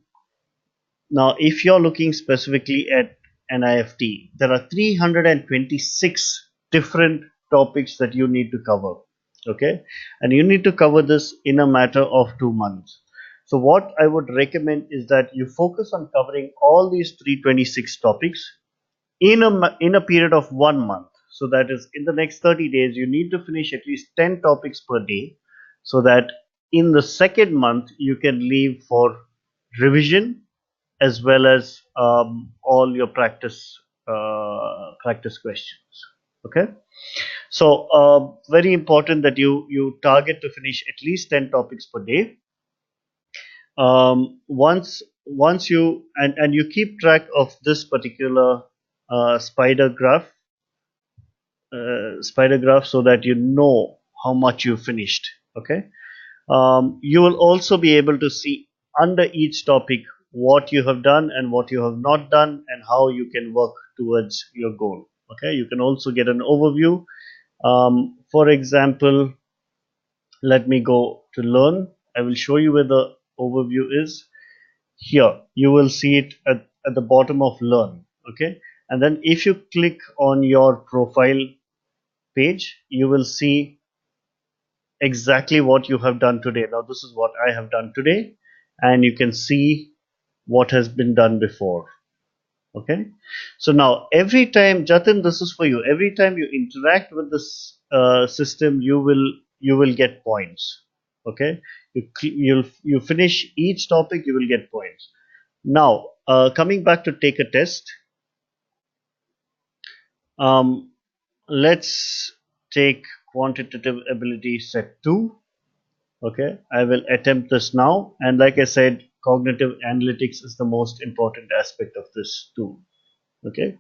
Speaker 2: now if you're looking specifically at NIFT, there are 326 different topics that you need to cover. Okay. And you need to cover this in a matter of 2 months. So what I would recommend is that you focus on covering all these 326 topics in a period of 1 month. So that is, in the next 30 days you need to finish at least 10 topics per day, so that in the second month you can leave for revision as well as all your practice questions. Okay. So very important that you target to finish at least 10 topics per day. Once you and you keep track of this particular spider graph, so that you know how much you finished. Okay. You will also be able to see under each topic what you have done and what you have not done, and how you can work towards your goal. Okay. You can also get an overview. For example, let me go to learn. I will show you where the overview is. Here you will see it at the bottom of learn. Okay. And then if you click on your profile page, you will see exactly what you have done today. Now this is what I have done today, and you can see what has been done before. Okay. So now every time, Jatin, this is for you. Every time you interact with this system, you will get points. Okay. You finish each topic, you will get points. Now coming back to take a test. Let's take quantitative ability set 2. Okay, I will attempt this now, and like I said, cognitive analytics is the most important aspect of this too. Okay,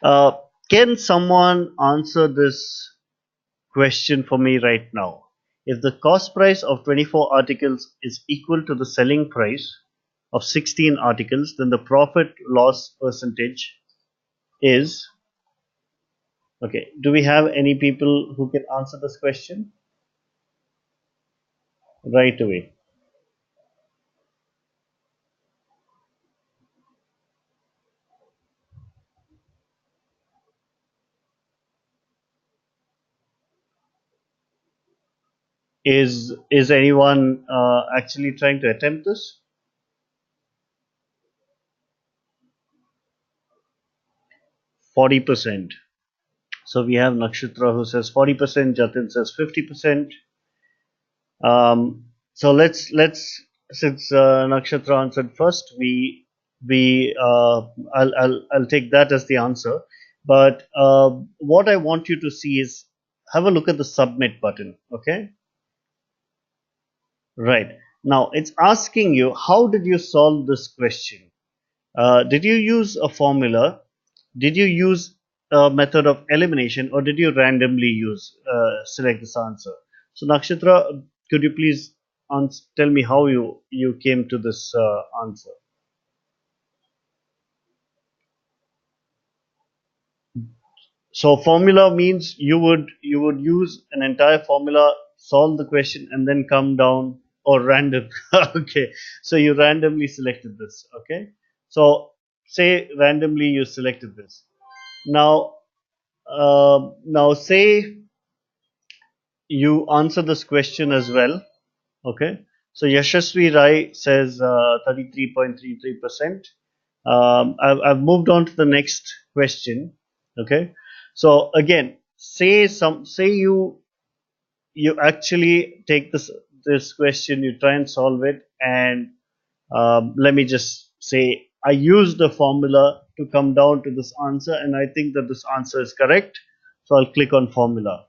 Speaker 2: uh, can someone answer this question for me right now? If the cost price of 24 articles is equal to the selling price of 16 articles, then the profit loss percentage is, okay, do we have any people who can answer this question right away? Is anyone actually trying to attempt this? 40%. So we have Nakshatra who says 40%, Jatin says 50%. So let's since Nakshatra answered first, we I'll take that as the answer. But what I want you to see is have a look at the submit button. Okay, right now it's asking you how did you solve this question. Did you use a formula? Did you use a method of elimination, or did you randomly use select this answer? So Nakshatra, could you please tell me how you came to this answer? So formula means you would use an entire formula, solve the question, and then come down, or random. Okay, so you randomly selected this. Okay, so say randomly you selected this. Now, now say you answer this question as well. Okay, so Yashasvi Rai says 33.33%. I've moved on to the next question. Okay, so again, say you actually take this question, you try and solve it, and let me just say I use the formula to come down to this answer, and I think that this answer is correct. So I'll click on formula.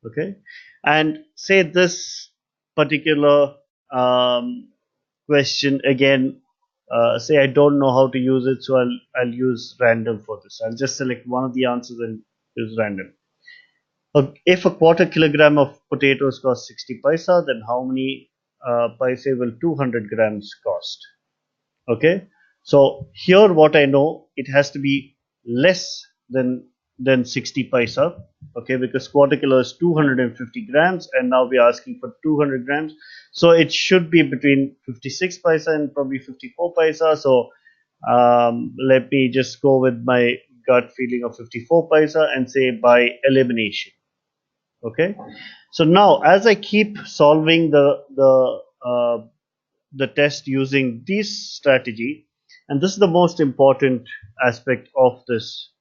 Speaker 2: Okay, and say this particular question again. Say I don't know how to use it, so I'll use random for this. I'll just select one of the answers and use random. If a quarter kilogram of potatoes cost 60 paisa, then how many paise will 200 grams cost? Okay, so here what I know, it has to be less than 60 paisa. Okay, because quarter kilo is 250 grams, and now we're asking for 200 grams, so it should be between 56 paisa and probably 54 paisa. So let me just go with my gut feeling of 54 paisa and say by elimination. Okay, so now as I keep solving the test using this strategy, and this is the most important aspect of this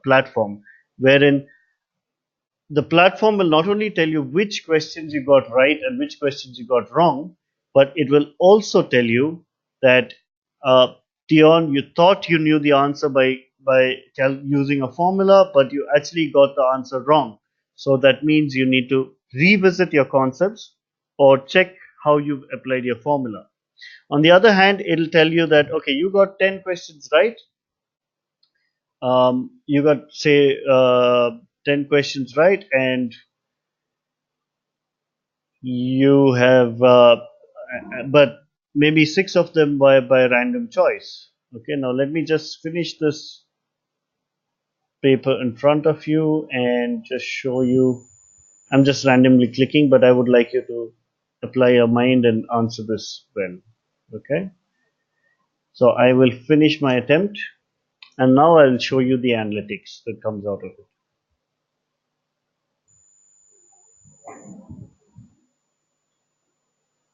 Speaker 2: platform, wherein the platform will not only tell you which questions you got right and which questions you got wrong, but it will also tell you that Dion, you thought you knew the answer by using a formula, but you actually got the answer wrong. So that means you need to revisit your concepts or check how you've applied your formula. On the other hand, it'll tell you that okay, you got 10 questions right. You got say 10 questions right, and you have but maybe 6 of them by random choice. Okay, now let me just finish this paper in front of you and just show you. I'm just randomly clicking, but I would like you to apply your mind and answer this well. Okay, so I will finish my attempt, and now I'll show you the analytics that comes out of it.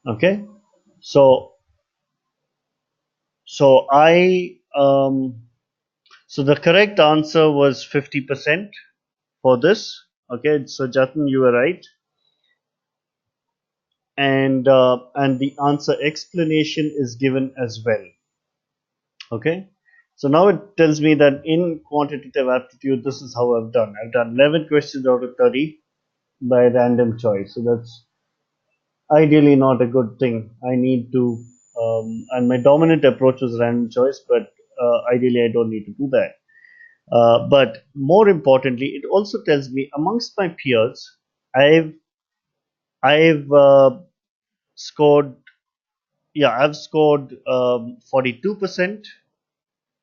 Speaker 2: Okay, so so I so the correct answer was 50% for this. Okay, so Jatin, you were right, and the answer explanation is given as well. Okay, So now it tells me that in quantitative aptitude, this is how I've done. I've done 11 questions out of 30 by random choice. So that's ideally not a good thing. I need to, and my dominant approach was random choice, but ideally I don't need to do that. But more importantly, it also tells me amongst my peers, I've scored, yeah, I've scored 42%.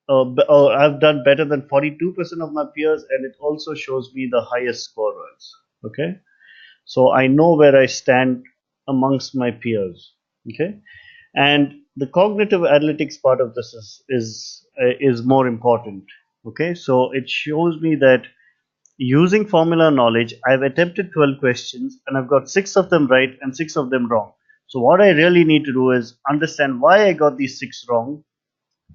Speaker 2: I've done better than 42% of my peers, and it also shows me the highest scorers. Okay, so I know where I stand amongst my peers. Okay, and the cognitive analytics part of this is more important. Okay, so it shows me that using formula knowledge, I've attempted 12 questions and I've got 6 of them right and 6 of them wrong. So what I really need to do is understand why I got these 6 wrong.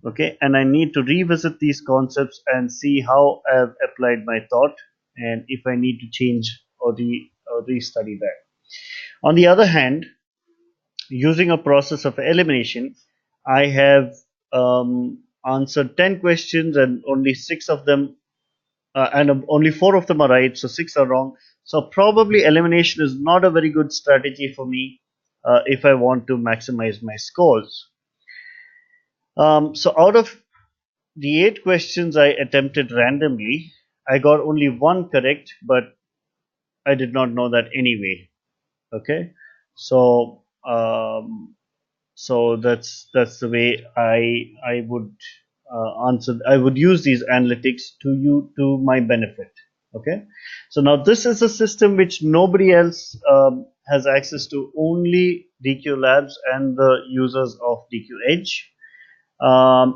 Speaker 2: Okay, and I need to revisit these concepts and see how I've applied my thought and if I need to change or restudy that. On the other hand, using a process of elimination, I have answered 10 questions and only 6 of them and only 4 of them are right, so 6 are wrong. So probably elimination is not a very good strategy for me if I want to maximize my scores. So out of the 8 questions I attempted randomly, I got only 1 correct, but I did not know that anyway. Okay, so so that's the way I would answer. I would use these analytics to my benefit. Okay, so now this is a system which nobody else has access to, only DQ Labs and the users of DQ Edge.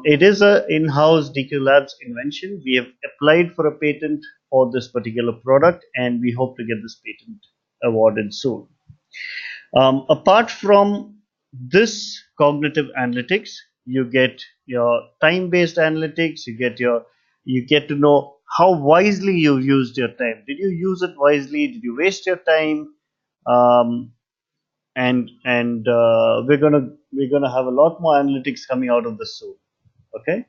Speaker 2: It is a in-house DQ Labs invention. We have applied for a patent for this particular product, and we hope to get this patent awarded soon. Apart from this cognitive analytics, you get your time-based analytics. You get to know how wisely you used your time. Did you use it wisely? Did you waste your time? Um, and we're gonna have a lot more analytics coming out of this soon. Okay,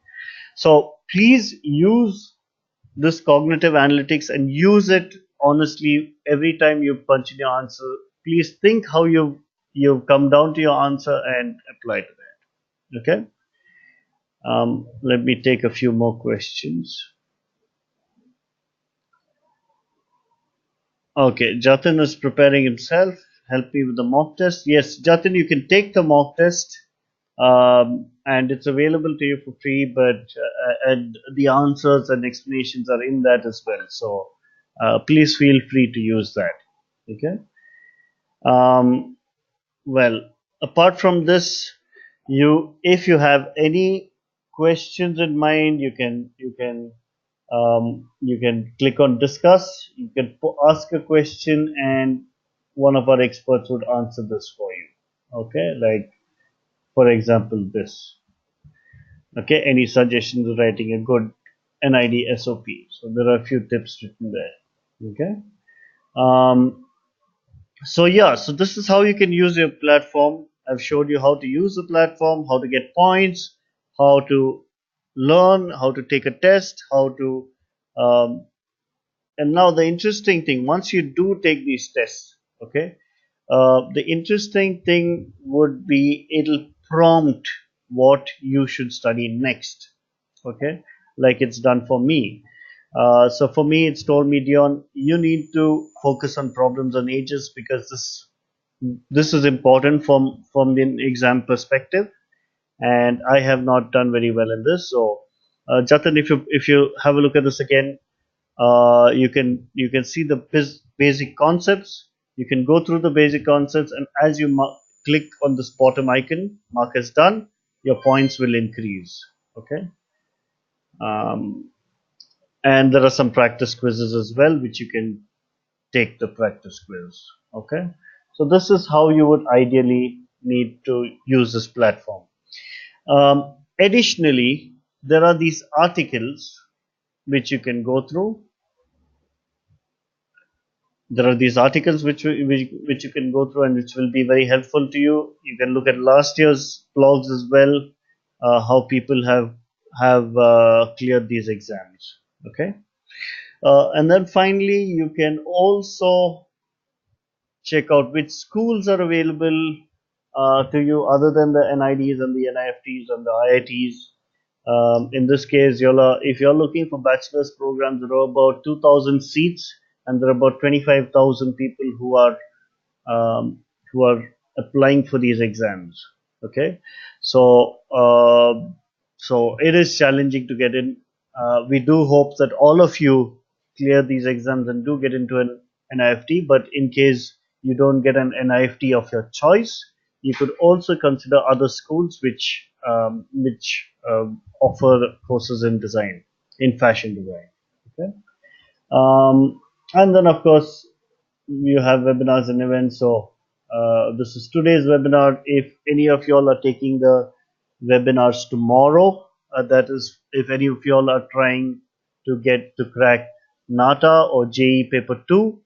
Speaker 2: so please use this cognitive analytics and use it honestly every time you punch in your answer. Please think how you've come down to your answer and apply to that. Okay, let me take a few more questions. Okay, Jatin is preparing himself. Help me with the mock test. Yes, Jatin, you can take the mock test, and it's available to you for free. But and the answers and explanations are in that as well. So please feel free to use that. Okay. Um, well, apart from this, if you have any questions in mind, you can click on discuss. You can ask a question, and one of our experts would answer this for you. Okay, like for example, this. Okay, any suggestions of writing a good NID SOP? So there are a few tips written there. Okay. Um, so yeah, so this is how you can use your platform. I've showed you how to use the platform, how to get points, how to learn, how to take a test, how to um, and now the interesting thing, once you do take these tests, okay, the interesting thing would be it'll prompt what you should study next. Okay, like it's done for me. So for me, it's told me, Dion, you need to focus on problems on ages because this is important from the exam perspective, and I have not done very well in this. So, Jatin, if you have a look at this again, you can see the basic concepts. You can go through the basic concepts, and as you click on this bottom icon, mark as done, your points will increase. Okay. Um, and there are some practice quizzes as well, which you can take the practice quiz. Okay. So this is how you would ideally need to use this platform. Additionally, there are these articles which you can go through. There are these articles which you can go through and which will be very helpful to you. You can look at last year's blogs as well, how people have have cleared these exams. Okay, and then finally you can also check out which schools are available to you other than the NIDs and the NIFTs and the IITs. In this case, if you're looking for bachelor's programs, there are about 2,000 seats, and there are about 25,000 people um, who are applying for these exams. Okay, so so it is challenging to get in. We do hope that all of you clear these exams and do get into an NIFT. But in case you don't get an NIFT of your choice, you could also consider other schools which offer courses in design, in fashion design. Okay, and then of course you have webinars and events. So this is today's webinar. If any of y'all are taking the webinars tomorrow, that is, if any of y'all are trying to get to crack NATA or JE paper 2,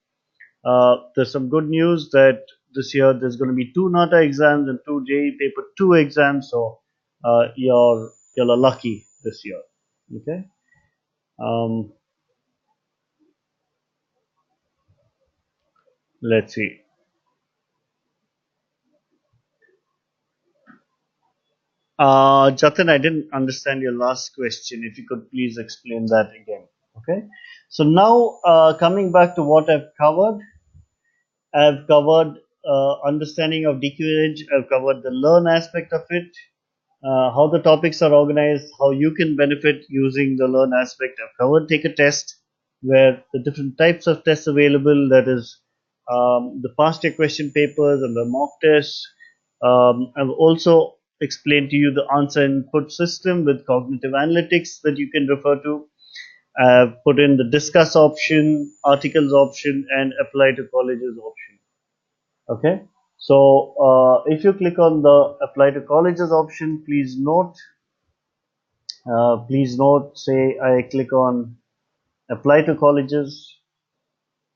Speaker 2: there's some good news that this year there's going to be 2 NATA exams and 2 JE paper 2 exams. So y'all are lucky this year. Okay. Let's see. Jatin, I didn't understand your last question. If you could please explain that again. Okay. So now, coming back to what I've covered understanding of DQ Edge. I've covered the learn aspect of it, how the topics are organized, how you can benefit using the learn aspect. I've covered take a test, where the different types of tests available, that is the past year question papers and the mock tests. I've also explained to you the answer input system with cognitive analytics that you can refer to. I've put in the discuss option, articles option, and apply to colleges option. Okay. So if you click on the apply to colleges option, please note, say I click on apply to colleges.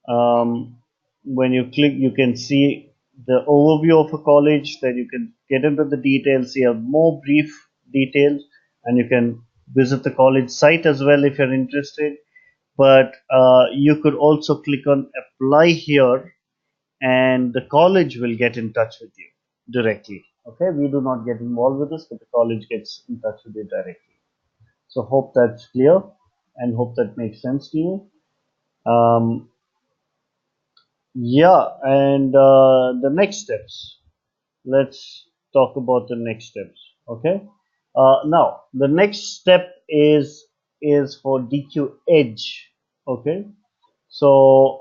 Speaker 2: When you click, you can see the overview of a college, then you can get into the details, see a more brief details, and you can visit the college site as well if you're interested. But you could also click on apply here, and the college will get in touch with you directly. Okay, we do not get involved with this, but the college gets in touch with you directly. So hope that's clear and hope that makes sense to you. Yeah, and the next steps. Let's talk about the next steps. Okay. Now the next step is for DQ Edge. Okay. So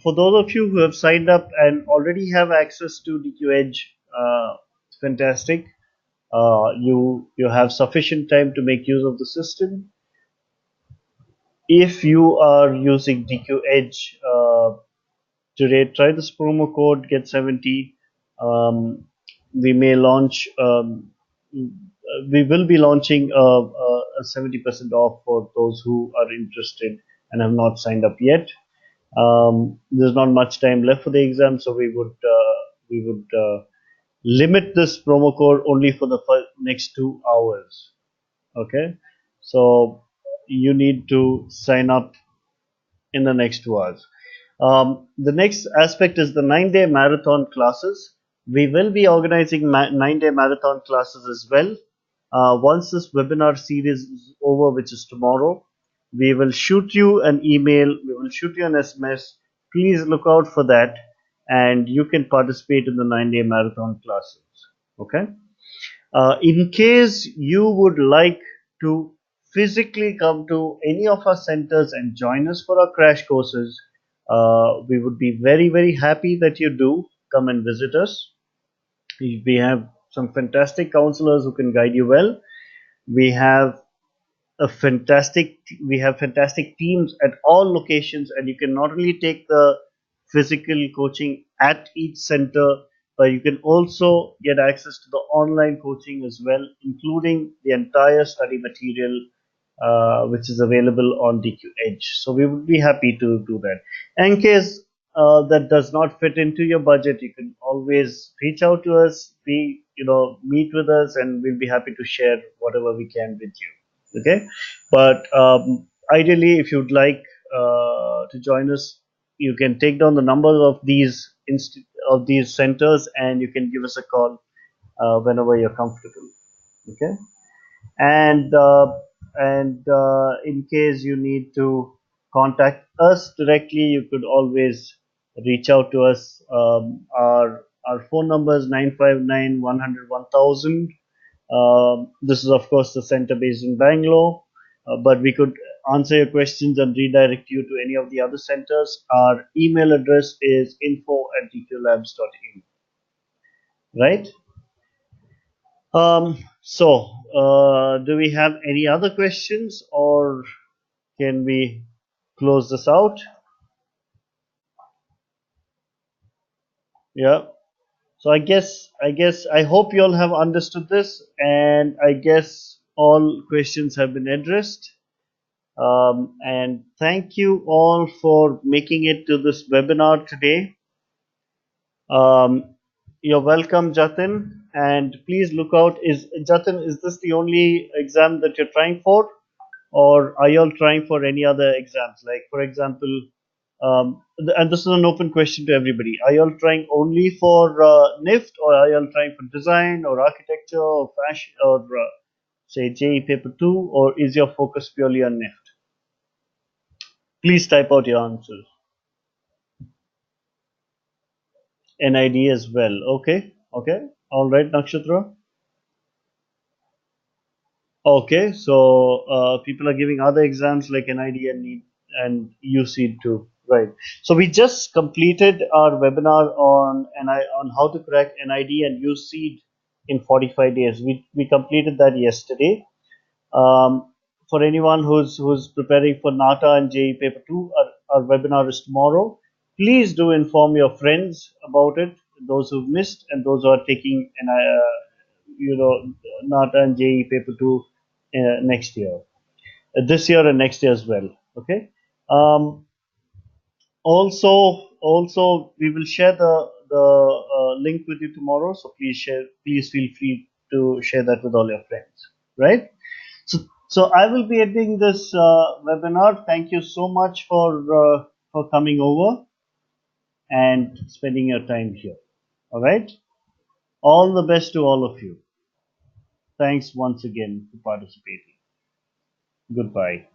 Speaker 2: for those of you who have signed up and already have access to DQ Edge, fantastic. You have sufficient time to make use of the system. If you are using DQ Edge today, try this promo code get 70. We may launch. We will be launching a 70% off for those who are interested and have not signed up yet. There's not much time left for the exam, so we would limit this promo code only for the next 2 hours. Okay, so you need to sign up in the next 2 hours. The next aspect is the 9-day marathon classes. We will be organizing 9-day marathon classes as well. Once this webinar series is over, which is tomorrow, we will shoot you an email, we will shoot you an SMS. Please look out for that, and you can participate in the 9-day marathon classes. Okay. In case you would like to physically come to any of our centers and join us for our crash courses, we would be very, very happy that you do come and visit us. We have some fantastic counselors who can guide you well. We have fantastic teams at all locations, and you can not only take the physical coaching at each center, but you can also get access to the online coaching as well, including the entire study material which is available on DQ Edge. So we would be happy to do that. In case that does not fit into your budget, you can always reach out to us, meet with us, and we'll be happy to share whatever we can with you. Okay, but ideally, if you'd like to join us, you can take down the numbers of these centers, and you can give us a call whenever you're comfortable. Okay, and in case you need to contact us directly, you could always reach out to us. Our phone number is 959 100 1000. This is, of course, the center based in Bangalore, but we could answer your questions and redirect you to any of the other centers. Our email address is info@dqlabs.in. Right? Do we have any other questions, or can we close this out? Yeah. So I hope you all have understood this, and I guess all questions have been addressed. And thank you all for making it to this webinar today. You're welcome, Jatin. And please look out. Jatin, is this the only exam that you're trying for, or are you all trying for any other exams? Like, for example, and this is an open question to everybody. Are you all trying only for NIFT, or are you all trying for design or architecture or fashion or say JE paper 2, or is your focus purely on NIFT? Please type out your answers. NID as well. Okay. Okay. All right, Nakshatra. Okay. So people are giving other exams like NID and NEET and UC too. Right. So we just completed our webinar on how to crack NID and UC in 45 days. We completed that yesterday. Um, for anyone who's preparing for NATA and JE paper 2, our webinar is tomorrow. Please do inform your friends about it, those who've missed and those who are taking NATA and JE paper 2 next year, this year and next year as well. Okay. Um, also, we will share the link with you tomorrow. So please feel free to share that with all your friends. Right. So I will be ending this webinar. Thank you so much for coming over and spending your time here. All right. All the best to all of you. Thanks once again for participating. Goodbye.